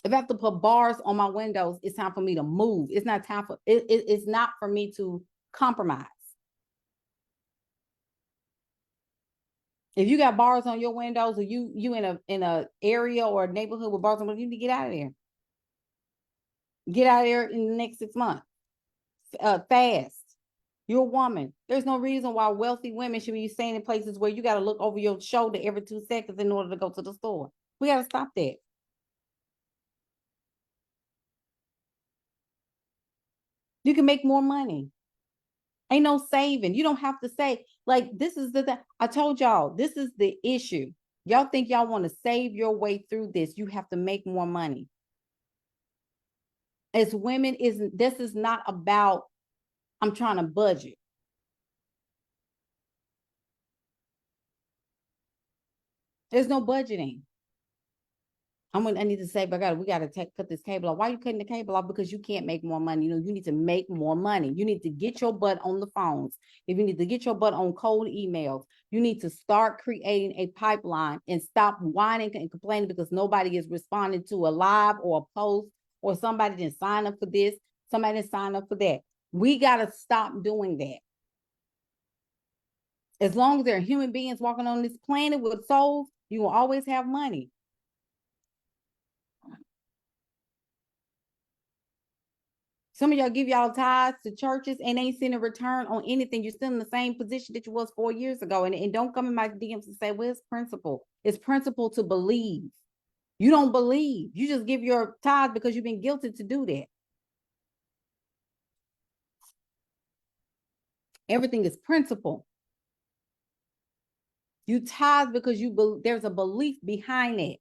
If I have to put bars on my windows, it's time for me to move. It's not time for it's not for me to compromise. If you got bars on your windows or you in a area or a neighborhood with bars on, you need to get out of there. Get out of there in the next 6 months. Fast. You're a woman. There's no reason why wealthy women should be staying in places where you got to look over your shoulder every 2 seconds in order to go to the store. We got to stop that. You can make more money. Ain't no saving. You don't have to say, like, this is the thing. I told y'all, this is the issue. Y'all think y'all want to save your way through this. You have to make more money. As women, this is not about, I'm trying to budget. There's no budgeting. I need to say, but we got to cut this cable off. Why are you cutting the cable off? Because you can't make more money. You know, you need to make more money. You need to get your butt on the phones. If you need to get your butt on cold emails, you need to start creating a pipeline and stop whining and complaining because nobody is responding to a live or a post or somebody didn't sign up for this, somebody didn't sign up for that. We got to stop doing that. As long as there are human beings walking on this planet with souls, you will always have money. Some of y'all give y'all tithes to churches and ain't seen a return on anything. You're still in the same position that you was 4 years ago. And don't come in my DMs and say, well, it's principle. It's principle to believe. You don't believe. You just give your tithe because you've been guilted to do that. Everything is principle. You tithe because there's a belief behind it.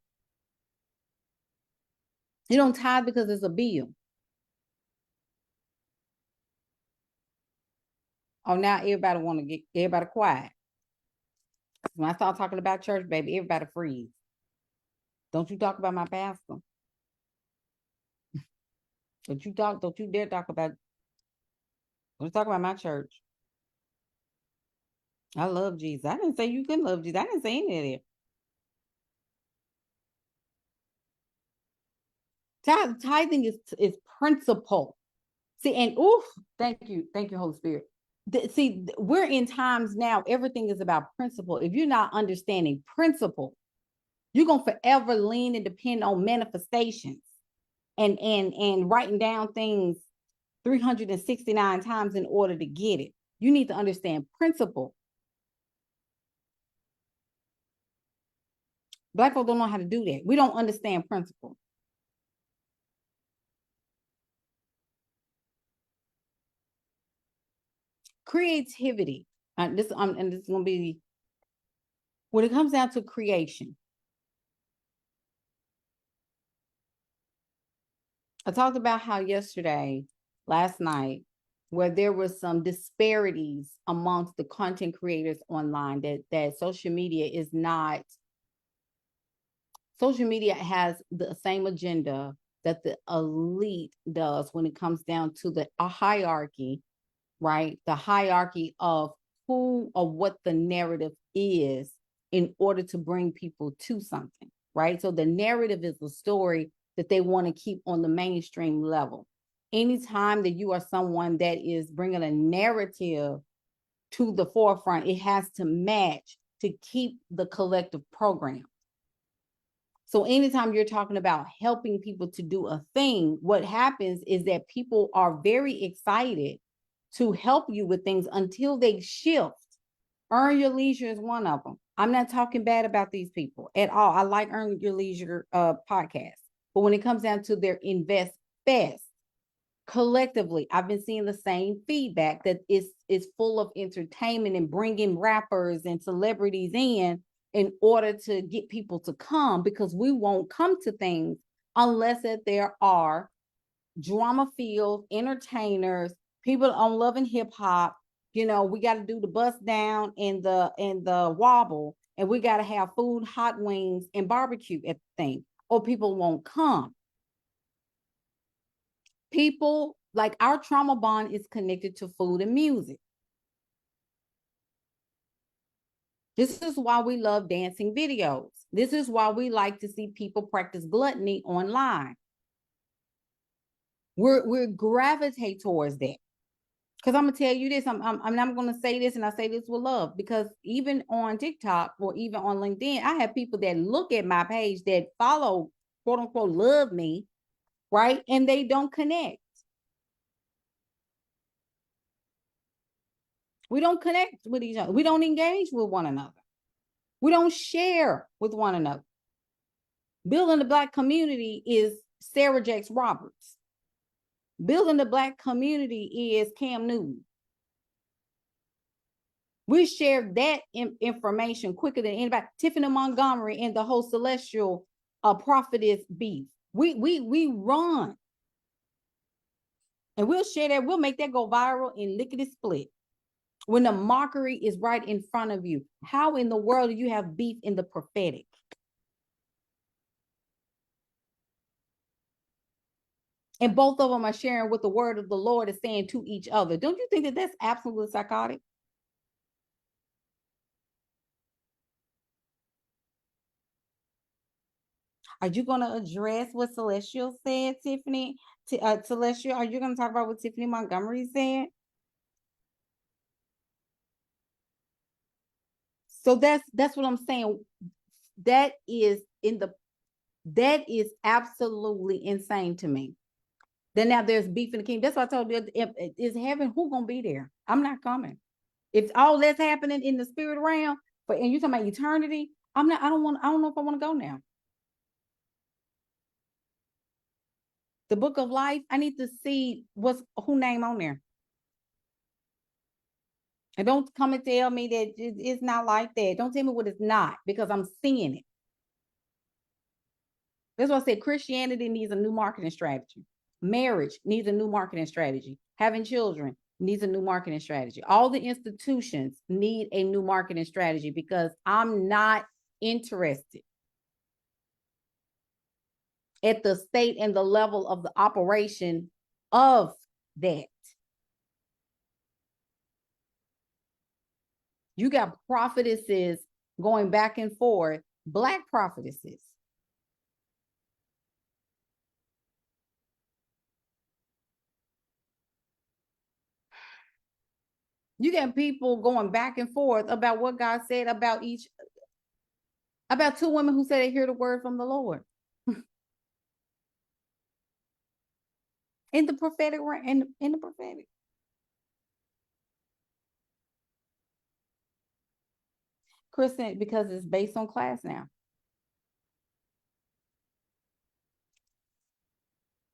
You don't tithe because there's a bill. Oh, now everybody want to get everybody quiet. When I start talking about church, baby, everybody freeze. Don't you talk about my pastor. Don't you dare talk about, don't talk about my church. I love Jesus. I didn't say you couldn't love Jesus. I didn't say any of that. Tithing is principle. See, and thank you, Holy Spirit. See, we're in times now, everything is about principle. If you're not understanding principle, you're gonna forever lean and depend on manifestations and writing down things 369 times in order to get it. You need to understand principle. Black folks don't know how to do that. We don't understand principle. Creativity. This is going to be when it comes down to creation. I talked about how last night, where there were some disparities amongst the content creators online, that social media has the same agenda that the elite does when it comes down to a hierarchy, right? The hierarchy of who or what the narrative is in order to bring people to something, right? So the narrative is the story that they want to keep on the mainstream level. Anytime that you are someone that is bringing a narrative to the forefront, it has to match to keep the collective program. So anytime you're talking about helping people to do a thing, what happens is that people are very excited to help you with things until they shift Earn Your Leisure is one of them. I'm not talking bad about these people at all. I like Earn Your Leisure podcast. But when it comes down to their Invest Fest, collectively, I've been seeing the same feedback that is full of entertainment and bringing rappers and celebrities in order to get people to come, because we won't come to things unless that there are drama-filled entertainers, people on Love and Hip Hop. You know, we got to do the bust down and the wobble, and we got to have food, hot wings, and barbecue at the thing, or people won't come. People, like, our trauma bond is connected to food and music. This is why we love dancing videos. This is why we like to see people practice gluttony online. We're gravitate towards that. Because I'm gonna tell you this, I'm not gonna say this, and I say this with love, because even on TikTok or even on LinkedIn, I have people that look at my page that follow, quote unquote, love me, right? And they don't connect. We don't connect with each other. We don't engage with one another. We don't share with one another. Building the Black community is Sarah Jakes Roberts. Building the Black community is Cam Newton. We share that information quicker than anybody. Tiffany Montgomery and the whole celestial prophetess beef. We run. And we'll share that. We'll make that go viral in lickety split. When the mockery is right in front of you. How in the world do you have beef in the prophetic? And both of them are sharing what the word of the Lord is saying to each other. Don't you think that that's absolutely psychotic? Are you going to address what Celestial said, Tiffany? Celestial, are you going to talk about what Tiffany Montgomery said? So that's what I'm saying. That is absolutely insane to me. Then now there's beef in the kingdom. That's what I told you. If is heaven, who gonna be there? I'm not coming. If all that's happening in the spirit realm, and you're talking about eternity, I'm not. I don't know if I want to go now. The book of life. I need to see who name on there. And don't come and tell me that it's not like that. Don't tell me what it's not, because I'm seeing it. That's why I said Christianity needs a new marketing strategy. Marriage needs a new marketing strategy. Having children needs a new marketing strategy. All the institutions need a new marketing strategy, because I'm not interested at the state and the level of the operation of that. You got prophetesses going back and forth, Black prophetesses. You got people going back and forth about what God said about two women who said they hear the word from the Lord. In the prophetic, in the prophetic. Kristen, because it's based on class now.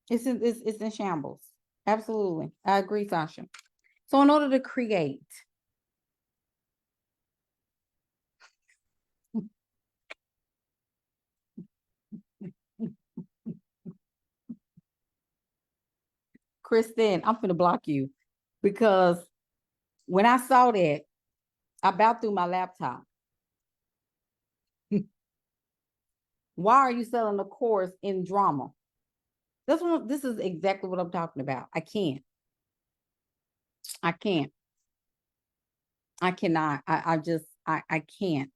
It's in shambles. Absolutely. I agree, Sasha. So in order to create, Kristen, I'm going to block you, because when I saw that, I about threw my laptop. Why are you selling a course in drama? This is exactly what I'm talking about. I can't. I can't. I cannot. I can't.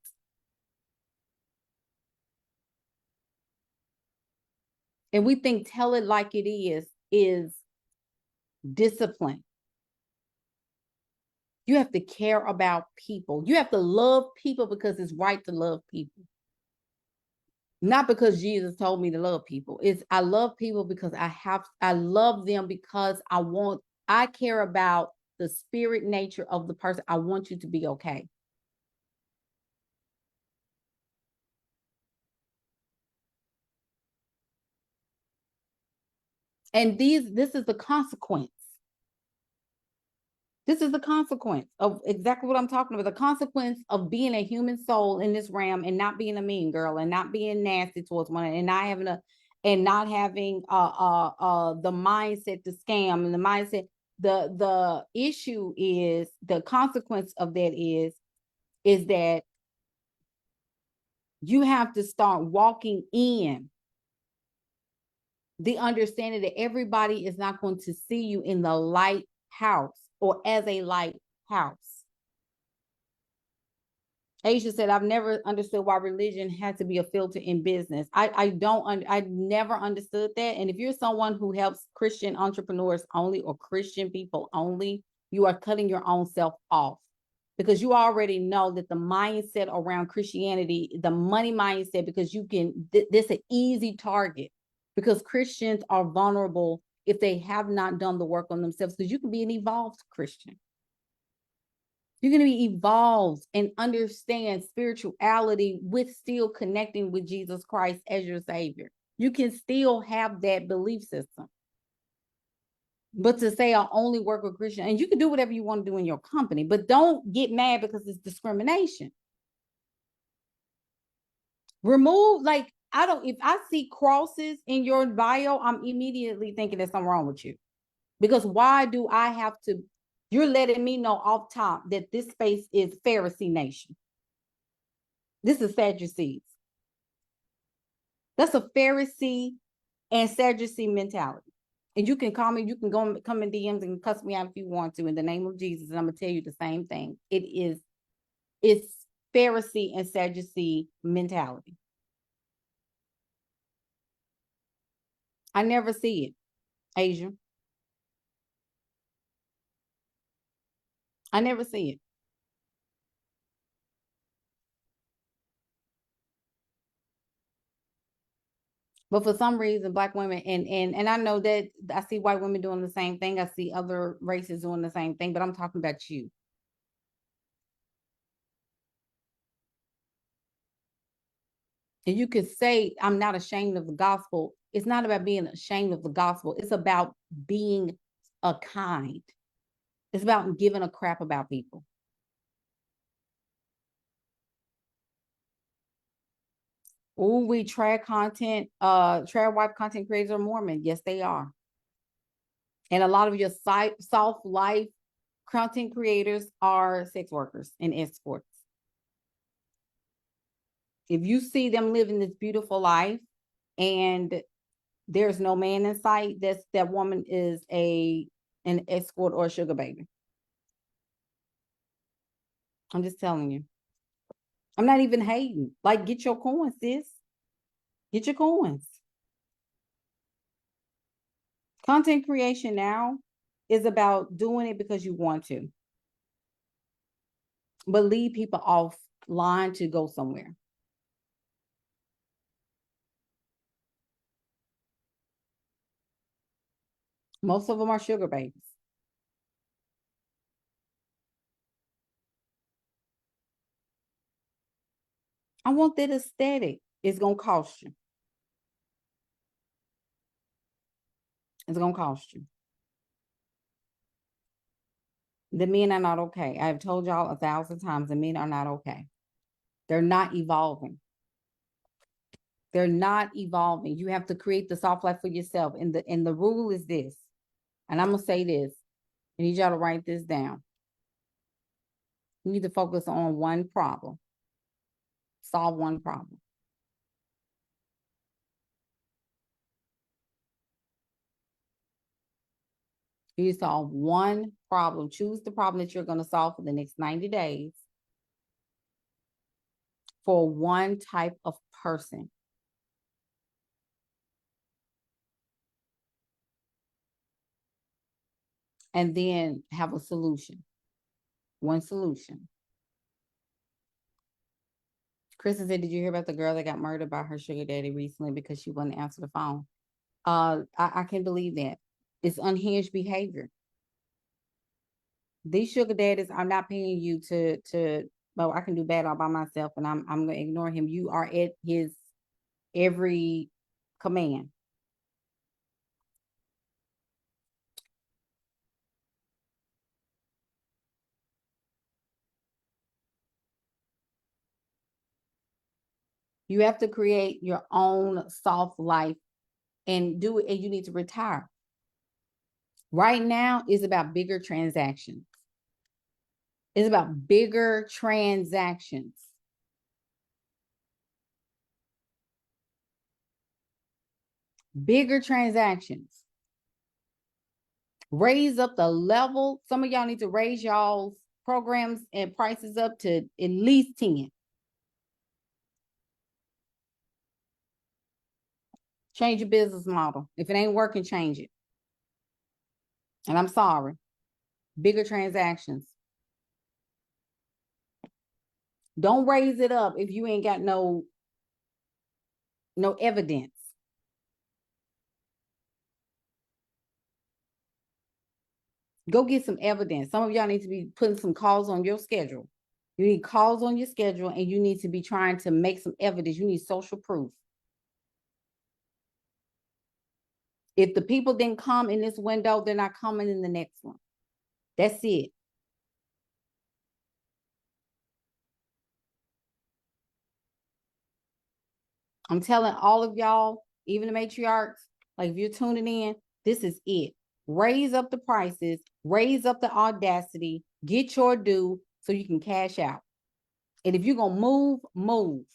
And we think tell it like it is discipline. You have to care about people. You have to love people because it's right to love people. Not because Jesus told me to love people. I love people because I love them because I care about the spirit nature of the person. I want you to be okay. And this is the consequence. This is the consequence of exactly what I'm talking about. The consequence of being a human soul in this realm and not being a mean girl and not being nasty towards one and not having the mindset to scam and the mindset. The issue is the consequence of that is that you have to start walking in the understanding that everybody is not going to see you in the lighthouse or as a lighthouse. Asia said, I've never understood why religion had to be a filter in business. I never understood that. And if you're someone who helps Christian entrepreneurs only or Christian people only, you are cutting your own self off because you already know that the mindset around Christianity, the money mindset, because you can, this is an easy target because Christians are vulnerable if they have not done the work on themselves, because you can be an evolved Christian. You're going to be evolved and understand spirituality with still connecting with Jesus Christ as your Savior. You can still have that belief system. But to say I only work with Christian, and you can do whatever you want to do in your company, but don't get mad because it's discrimination. Remove, like, if I see crosses in your bio, I'm immediately thinking there's something wrong with you. Because why do I have to? You're letting me know off top that this space is Pharisee Nation. This is Sadducees. That's a Pharisee and Sadducee mentality. And you can call me, you can go come in DMs and cuss me out if you want to in the name of Jesus. And I'm gonna tell you the same thing. It's Pharisee and Sadducee mentality. I never see it, Asia. I never see it. But for some reason, Black women and I know that I see white women doing the same thing. I see other races doing the same thing, but I'm talking about you. And you could say, I'm not ashamed of the gospel. It's not about being ashamed of the gospel. It's about being a kind. It's about giving a crap about people. Oh, we trad content, trad wife content creators are Mormon. Yes, they are. And a lot of your soft life content creators are sex workers and escorts. If you see them living this beautiful life and there's no man in sight, that woman is an escort or a sugar baby. I'm just telling you. I'm not even hating. Like, get your coins, sis. Get your coins. Content creation now is about doing it because you want to. But lead people offline to go somewhere. Most of them are sugar babies. I want that aesthetic. It's going to cost you. It's going to cost you. The men are not okay. I've told y'all 1,000 times the men are not okay. They're not evolving. They're not evolving. You have to create the soft life for yourself. And the rule is this. And I'm going to say this. I need y'all to write this down. You need to focus on one problem. Solve one problem. You solve one problem. Choose the problem that you're going to solve for the next 90 days for one type of person. And then have a solution. One solution. Kristen said, did you hear about the girl that got murdered by her sugar daddy recently because she wouldn't answer the phone? I can't believe that. It's unhinged behavior. These sugar daddies are not paying you well, I can do bad all by myself and I'm gonna ignore him. You are at his every command. You have to create your own soft life and do it, and you need to retire. Right now is about bigger transactions. It's about bigger transactions. Bigger transactions. Raise up the level. Some of y'all need to raise y'all's programs and prices up to at least 10. Change your business model. If it ain't working, change it. And I'm sorry. Bigger transactions. Don't raise it up if you ain't got no evidence. Go get some evidence. Some of y'all need to be putting some calls on your schedule. You need calls on your schedule, and you need to be trying to make some evidence. You need social proof. If the people didn't come in this window, they're not coming in the next one. That's it. I'm telling all of y'all, even the matriarchs, like if you're tuning in, this is it. Raise up the prices, raise up the audacity, get your due so you can cash out. And if you're going to move, move.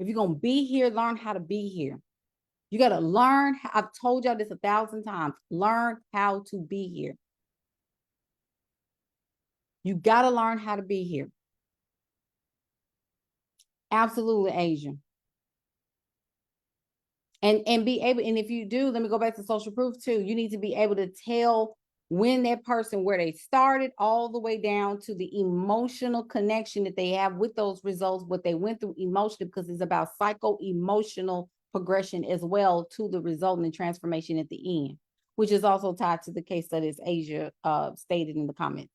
If you're going to be here, learn how to be here. You got to learn. I've told y'all this 1,000 times. Learn how to be here. You got to learn how to be here. Absolutely, Asia. And be able, and if you do, let me go back to social proof too. You need to be able to tell when that person, where they started, all the way down to the emotional connection that they have with those results, what they went through emotionally, because it's about psycho-emotional progression as well to the result and transformation at the end, which is also tied to the case studies Asia stated in the comments.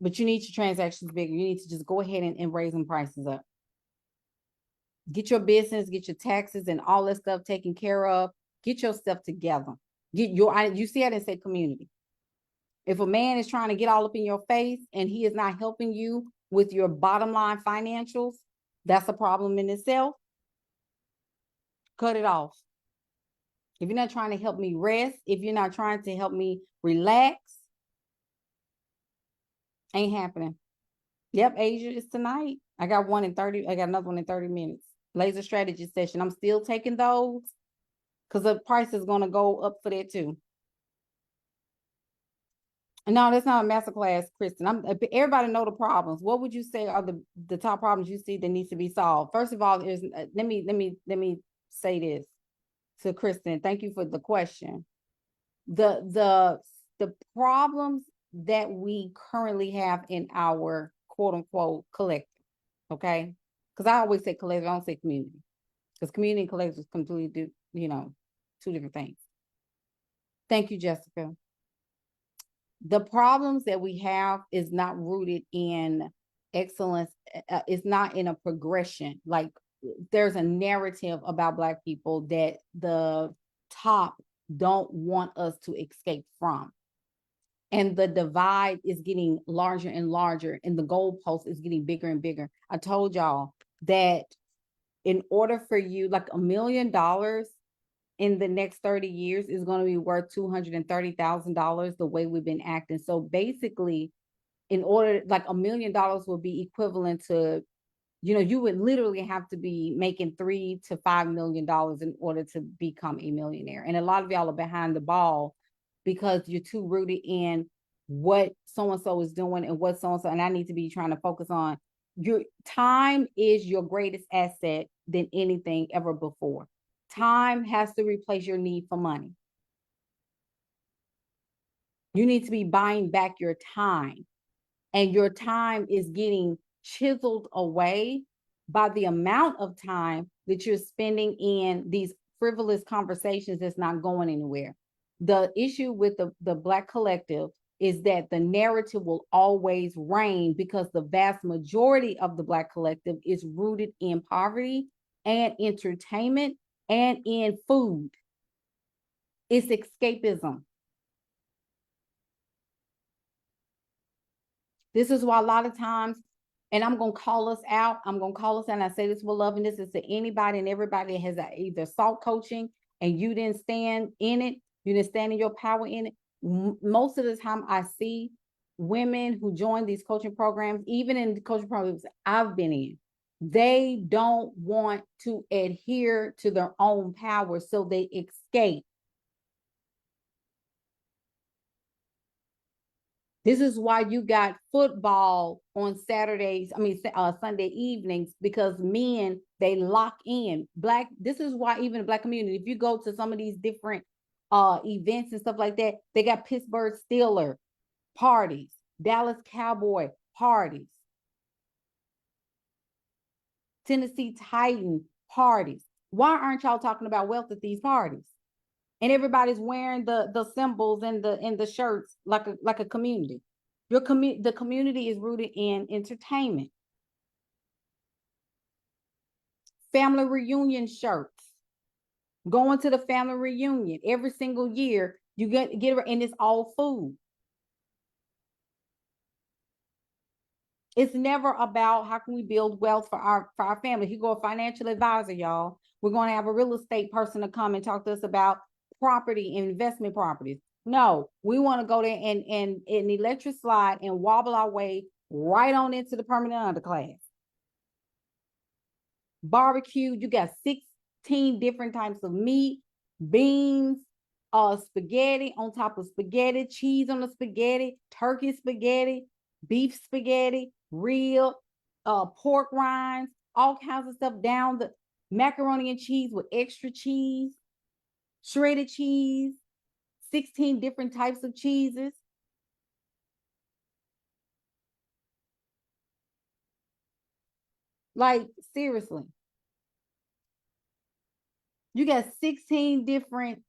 But you need your transactions bigger. You need to just go ahead and raise them prices up. Get your business, get your taxes and all that stuff taken care of. Get your stuff together. You see, I didn't say community. If a man is trying to get all up in your face and he is not helping you with your bottom line financials, that's a problem in itself. Cut it off. If you're not trying to help me rest, if you're not trying to help me relax, ain't happening. Yep, Asia is tonight. I got another one in 30 minutes. Laser strategy session. I'm still taking those because the price is going to go up for that too. No, that's not a masterclass, Kristen. Everybody know the problems. What would you say are the top problems you see that needs to be solved? First of all, let me say this to Kristen. Thank you for the question. The problems that we currently have in our quote unquote collective, okay? Because I always say collective, I don't say community, because community and collective is completely two different things. Thank you, Jessica. The problems that we have is not rooted in excellence. It's not in a progression. Like there's a narrative about Black people that the top don't want us to escape from. And the divide is getting larger and larger, and the goalpost is getting bigger and bigger. I told y'all that in order for you, like $1 million in the next 30 years is going to be worth $230,000 the way we've been acting. So basically, in order, like $1 million will be equivalent to, you would literally have to be making $3 to $5 million in order to become a millionaire. And a lot of y'all are behind the ball because you're too rooted in what so-and-so is doing and what so-and-so, and I need to be trying to focus on your time is your greatest asset than anything ever before. Time has to replace your need for money. You need to be buying back your time, and your time is getting chiseled away by the amount of time that you're spending in these frivolous conversations that's not going anywhere. The issue with the Black collective is that the narrative will always reign because the vast majority of the Black collective is rooted in poverty and entertainment and in food. It's escapism. This is why a lot of times And I'm going to call us out. I'm going to call us out. And I say this with love. And this is to anybody and everybody that has either sought coaching and you didn't stand in it. You didn't stand in your power in it. Most of the time I see women who join these coaching programs, even in the coaching programs I've been in, they don't want to adhere to their own power. So they escape. This is why you got football on Saturdays, Sunday evenings, because men, they lock in. This is why even the Black community, if you go to some of these different events and stuff like that, they got Pittsburgh Steelers parties, Dallas Cowboy parties, Tennessee Titan parties. Why aren't y'all talking about wealth at these parties? And everybody's wearing the symbols and the shirts like a community. The community is rooted in entertainment. Family reunion shirts. Going to the family reunion every single year, you get and it's all food. It's never about how can we build wealth for our family. You go a financial advisor, y'all. We're going to have a real estate person to come and talk to us about property and investment properties. No, we want to go there and electric slide and wobble our way right on into the permanent underclass. Barbecue, you got 16 different types of meat, beans, spaghetti on top of spaghetti, cheese on the spaghetti, turkey spaghetti, beef spaghetti, real pork rinds, all kinds of stuff down the macaroni and cheese with extra cheese, shredded cheese, 16 different types of cheeses. Like, seriously. You got 16 different,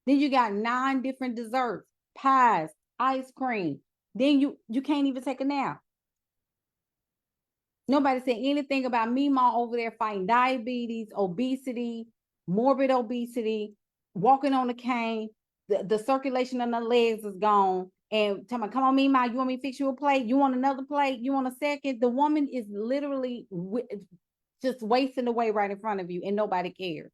then you got 9 different desserts, pies, ice cream. Then you can't even take a nap. Nobody said anything about Mima over there fighting diabetes, obesity, morbid obesity, walking on a cane. The circulation in the legs is gone. And tell me, come on, Mima, you want me to fix you a plate? You want another plate? You want a second? The woman is literally just wasting away right in front of you, and nobody cares.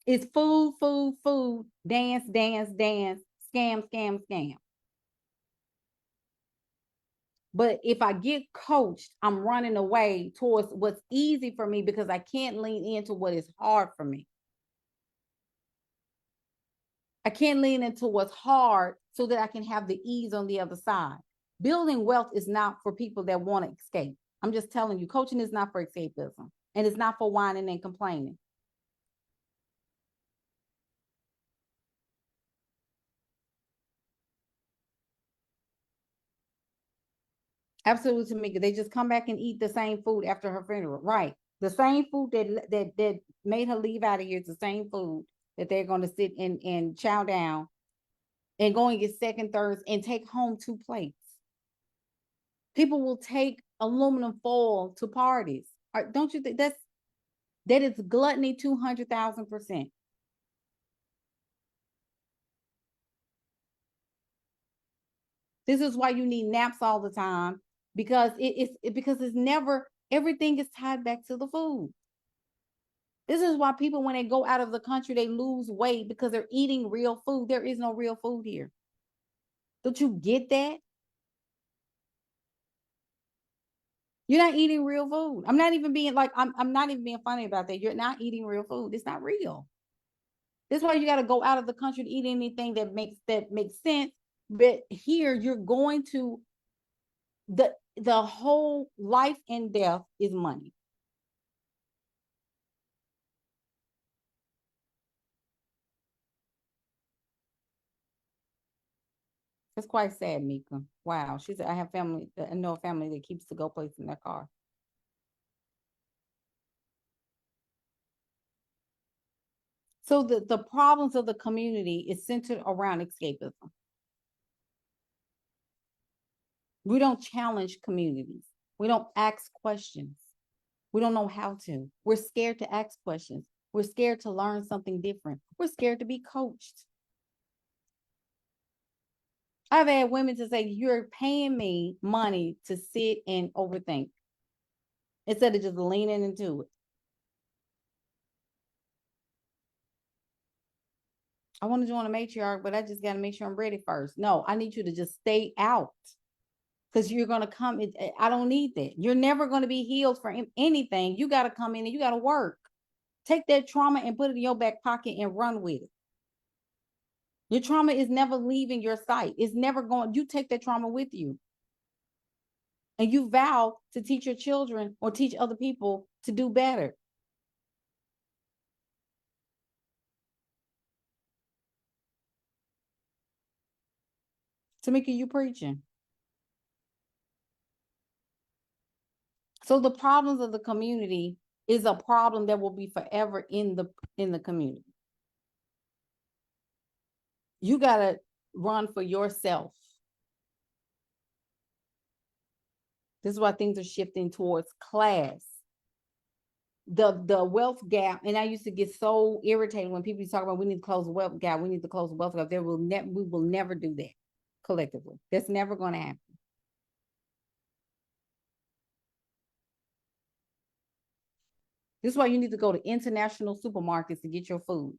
It's food, food, food, dance, dance, dance, scam, scam, scam. But if I get coached, I'm running away towards what's easy for me because I can't lean into what is hard for me. I can't lean into what's hard so that I can have the ease on the other side. Building wealth is not for people that want to escape. I'm just telling you, coaching is not for escapism, and it's not for whining and complaining. Absolutely, Tamika. They just come back and eat the same food after her funeral. Right. The same food that made her leave out of here is the same food that they're going to sit and chow down and go and get second, thirds, and take home 2 plates. People will take aluminum foil to parties. Don't you think that is gluttony 200,000%? This is why you need naps all the time, because it's never, everything is tied back to the food. This is why people, when they go out of the country, they lose weight because they're eating real food. There is no real food here. Don't you get that? You're not eating real food. I'm not even being like, I'm not even being funny about that. You're not eating real food. It's not real. That's why you got to go out of the country to eat anything that makes sense. But here you're going to the whole life and death is money. It's quite sad, Mika. Wow. She said, I know a family that keeps the go plates in their car. So the problems of the community is centered around escapism. We don't challenge communities. We don't ask questions. We don't know how to. We're scared to ask questions. We're scared to learn something different. We're scared to be coached. I've had women to say, you're paying me money to sit and overthink instead of just leaning into it. I want to join a matriarch, but I just got to make sure I'm ready first. No, I need you to just stay out because you're going to come. I don't need that. You're never going to be healed for anything. You got to come in and you got to work. Take that trauma and put it in your back pocket and run with it. Your trauma is never leaving your sight. It's never going. You take that trauma with you. And you vow to teach your children or teach other people to do better. Tamika, you preaching. So the problems of the community is a problem that will be forever in the community. You got to run for yourself. This is why things are shifting towards class. The wealth gap, and I used to get so irritated when people talk about we need to close the wealth gap. We need to close the wealth gap. We will never do that collectively. That's never going to happen. This is why you need to go to international supermarkets to get your food.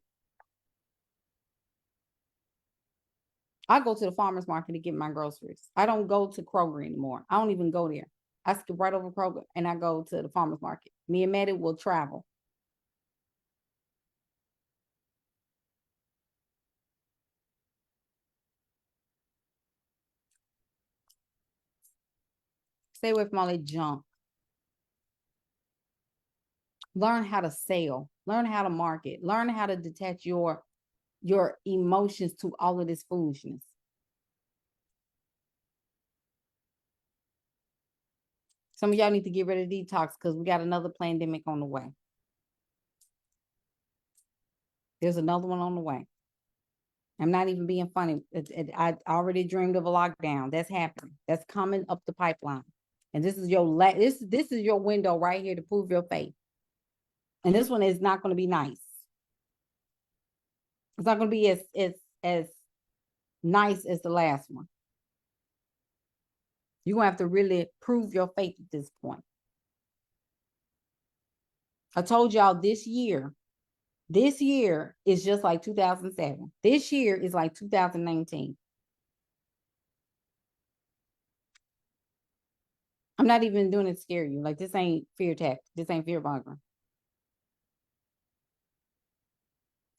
I go to the farmer's market to get my groceries. I don't go to Kroger anymore. I don't even go there. I skip right over Kroger and I go to the farmer's market. Me and Maddie will travel. Stay away from all that junk. Learn how to sell. Learn how to market. Learn how to detach your emotions to all of this foolishness. Some of y'all need to get rid of detox because we got another pandemic on the way. There's another one on the way. I'm not even being funny. I already dreamed of a lockdown. That's happening. That's coming up the pipeline. And this is your this is your window right here to prove your faith. And this one is not going to be nice. It's not going to be as nice as the last one. You're going to have to really prove your faith at this point. I told y'all this year is just like 2007. This year is like 2019. I'm not even doing it to scare you. Like, this ain't fear tactic. This ain't fear mongering.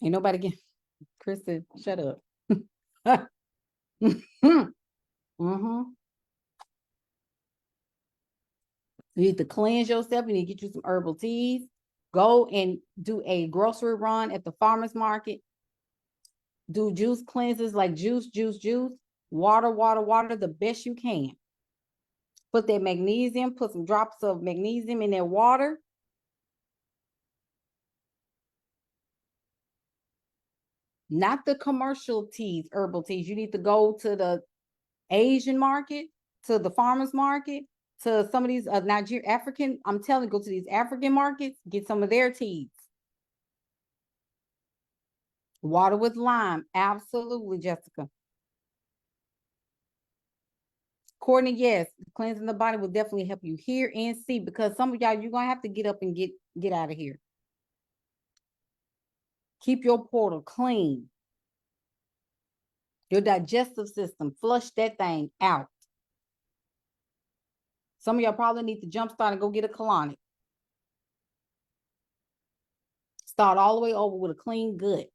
Ain't nobody get Krista, shut up. mm-hmm. You need to cleanse yourself. You need to get you some herbal teas. Go and do a grocery run at the farmer's market. Do juice cleanses like juice, water, the best you can. Put that magnesium, put some drops of magnesium in that water. Not the commercial teas, herbal teas. You need to go to the Asian market, to the farmer's market, to some of these Nigerian, African. I'm telling you, go to these African markets, get some of their teas. Water with lime. Absolutely, Jessica. Courtney, yes, cleansing the body will definitely help you hear and see because some of y'all, you're going to have to get up and get out of here. Keep your portal clean. Your digestive system, flush that thing out. Some of y'all probably need to jumpstart and go get a colonic. Start all the way over with a clean gut.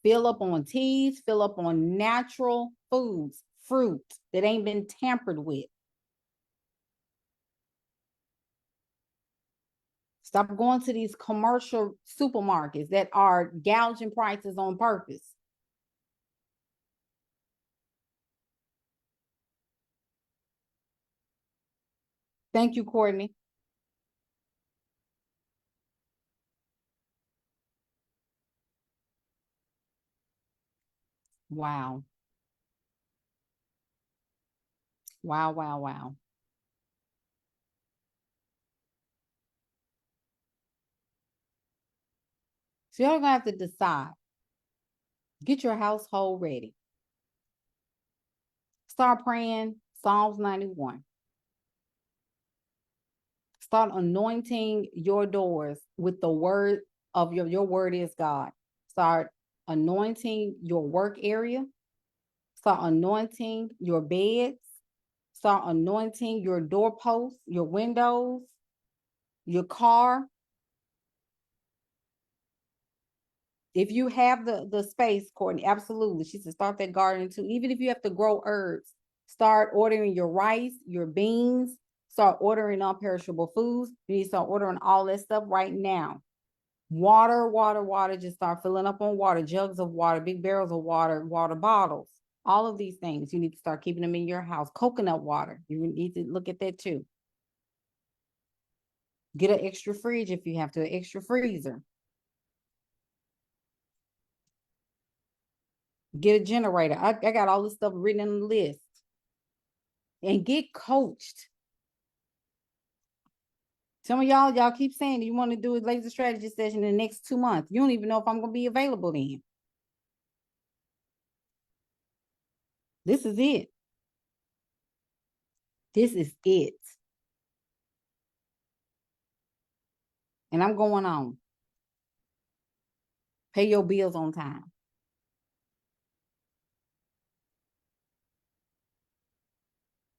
Fill up on teas, fill up on natural foods, fruit that ain't been tampered with. Stop going to these commercial supermarkets that are gouging prices on purpose. Thank you, Courtney. Wow. Wow, wow, wow. So you're gonna have to decide. Get your household ready. Start praying Psalms 91. Start anointing your doors with the word of your word is God. Start anointing your work area. Start anointing your beds. Start anointing your doorposts, your windows, your car. If you have the space, Courtney, absolutely. She said start that garden too. Even if you have to grow herbs, start ordering your rice, your beans, start ordering non-perishable foods. You need to start ordering all that stuff right now. Water, water, water. Just start filling up on water, jugs of water, big barrels of water, water bottles. All of these things, you need to start keeping them in your house. Coconut water, you need to look at that too. Get an extra fridge if you have to, an extra freezer. Get a generator. I got all this stuff written on the list. And get coached. Some of y'all keep saying you want to do a laser strategy session in the next 2 months. You don't even know if I'm going to be available then. This is it. This is it. And I'm going on. Pay your bills on time.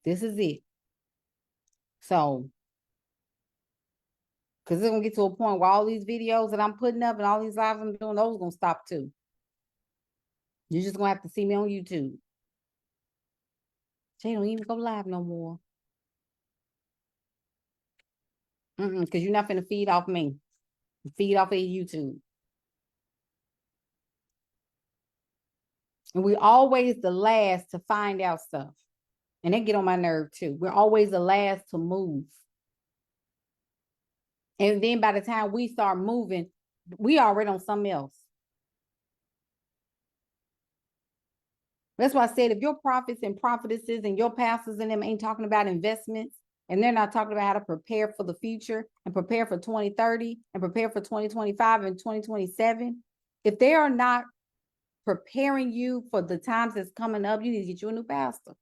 This is it. So, because it's going to get to a point where all these videos that I'm putting up and all these lives I'm doing, those are going to stop too. You're just going to have to see me on YouTube. They don't even go live no more. Because you're not going to feed off me. Feed off of YouTube. And we're always the last to find out stuff. And they get on my nerve too. We're always the last to move. And then by the time we start moving, we already on something else. That's why I said if your prophets and prophetesses and your pastors and them ain't talking about investments, and they're not talking about how to prepare for the future and prepare for 2030 and prepare for 2025 and 2027, if they are not preparing you for the times that's coming up, you need to get you a new pastor.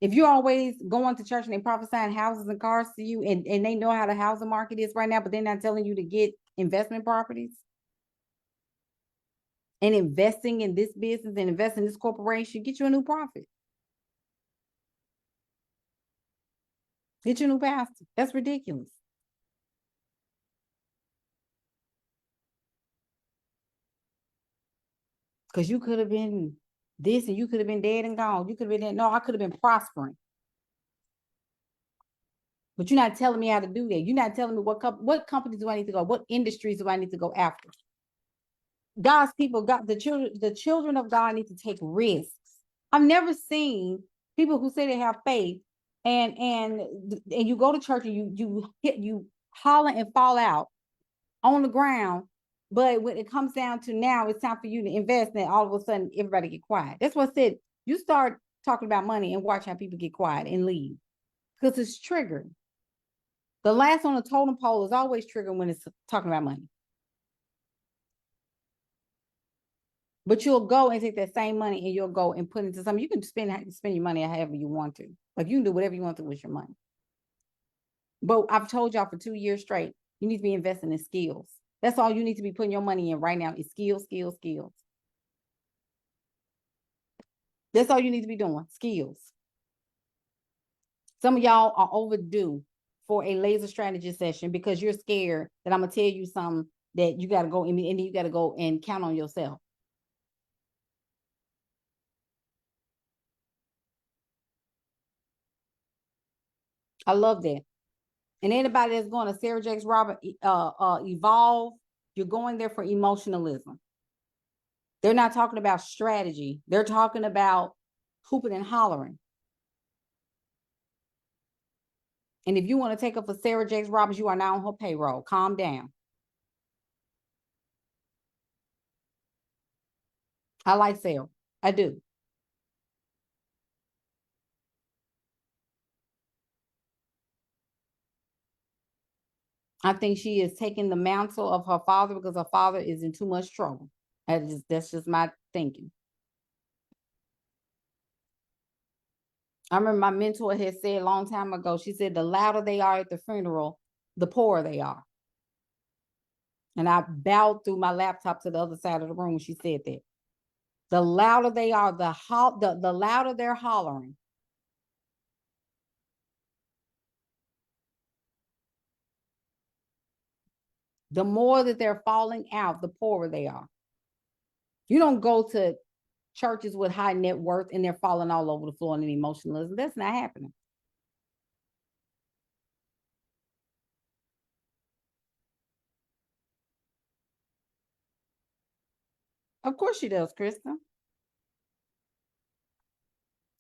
If you're always going to church and they prophesying houses and cars to you, and they know how the housing market is right now, but they're not telling you to get investment properties and investing in this business and investing in this corporation, get you a new prophet. Get your new pastor. That's ridiculous. Because you could have been this and you could have been dead and gone. You could have been, no, I could have been prospering. But you're not telling me how to do that. You're not telling me what companies do I need to go? What industries do I need to go after? God's people, the children of God need to take risks. I've never seen people who say they have faith and you go to church and you holler and fall out on the ground, but when it comes down to now, it's time for you to invest, and all of a sudden everybody get quiet. That's what I said. You start talking about money and watch how people get quiet and leave because it's triggered. The last on the totem pole is always triggered when it's talking about money. But you'll go and take that same money and you'll go and put into something. You can spend your money however you want to. Like you can do whatever you want to with your money. But I've told y'all for 2 years straight, you need to be investing in skills. That's all you need to be putting your money in right now is skills, skills, skills. That's all you need to be doing, skills. Some of y'all are overdue for a laser strategy session because you're scared that I'm going to tell you something that you got to go and you got to go and count on yourself. I love that. And anybody that's going to Sarah Jakes Robert Evolve, you're going there for emotionalism. They're not talking about strategy. They're talking about hooping and hollering. And if you want to take up for Sarah Jakes Roberts, you are now on her payroll. Calm down. I like Sarah. I do. I think she is taking the mantle of her father because her father is in too much trouble. That's just my thinking. I remember my mentor had said a long time ago, she said, the louder they are at the funeral, the poorer they are. And I bowed through my laptop to the other side of the room when she said that. The louder they are, the louder they're hollering. The more that they're falling out, the poorer they are. You don't go to churches with high net worth and they're falling all over the floor in emotionalism. That's not happening. Of course she does, Krista.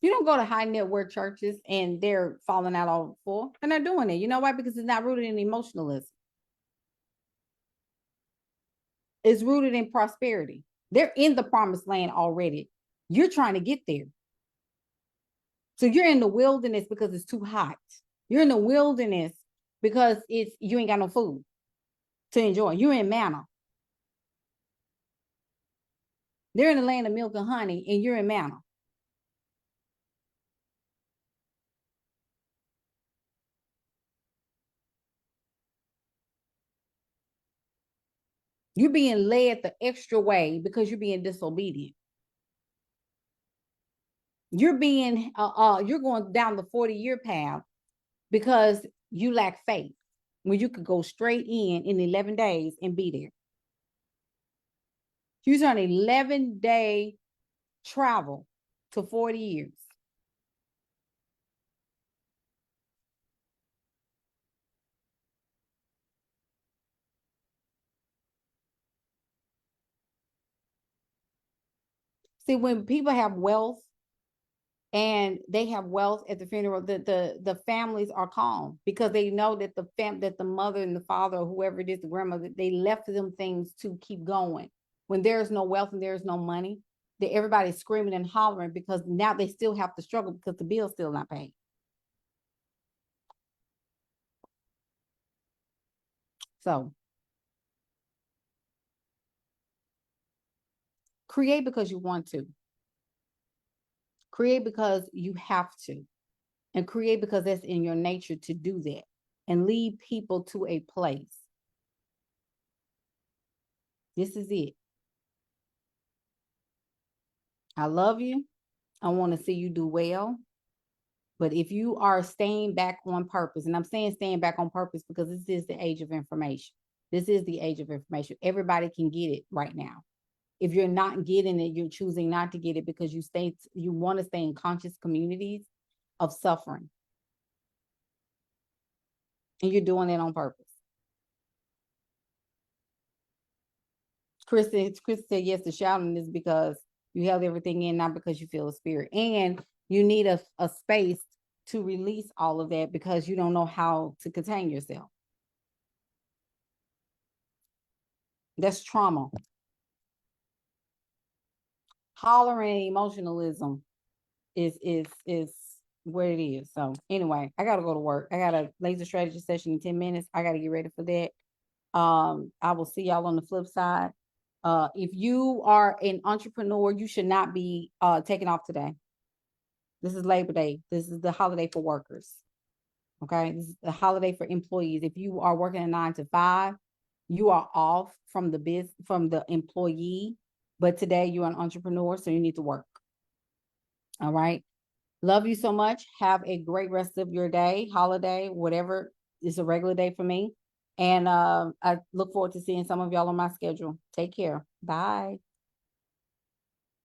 You don't go to high net worth churches and they're falling out all the floor. And they're doing it. You know why? Because it's not rooted in emotionalism. It's rooted in prosperity. They're in the promised land already. You're trying to get there. So you're in the wilderness because it's too hot. You're in the wilderness because it's you ain't got no food to enjoy. You're in manna. They're in the land of milk and honey, and you're in manna. You're being led the extra way because you're being disobedient. You're going down the 40-year path because you lack faith when you could go straight in 11 days and be there. You on an 11-day travel to 40 years. See, when people have wealth and they have wealth at the funeral, the families are calm because they know that the mother and the father or whoever it is, the grandmother, they left them things to keep going. When there's no wealth and there's no money, that everybody's screaming and hollering because now they still have to struggle because the bill's still not paid. So create because you want to. Create because you have to. And create because that's in your nature to do that. And lead people to a place. This is it. I love you. I want to see you do well. But if you are staying back on purpose, and I'm saying staying back on purpose because this is the age of information. This is the age of information. Everybody can get it right now. If you're not getting it, you're choosing not to get it because you want to stay in conscious communities of suffering. And you're doing it on purpose. Chris said yes to shouting is because you held everything in, not because you feel a spirit. And you need a space to release all of that because you don't know how to contain yourself. That's trauma. Hollering emotionalism is what it is. So anyway, I gotta go to work. I got a laser strategy session in 10 minutes. I gotta get ready for that. I will see y'all on the flip side. If you are an entrepreneur, you should not be taking off today. This is Labor Day. This is the holiday for workers. Okay. This is the holiday for employees. If you are working a 9 to 5, you are off from the employee. But today you're an entrepreneur, so you need to work. All right. Love you so much. Have a great rest of your day, holiday, whatever is a regular day for me. And I look forward to seeing some of y'all on my schedule. Take care. Bye.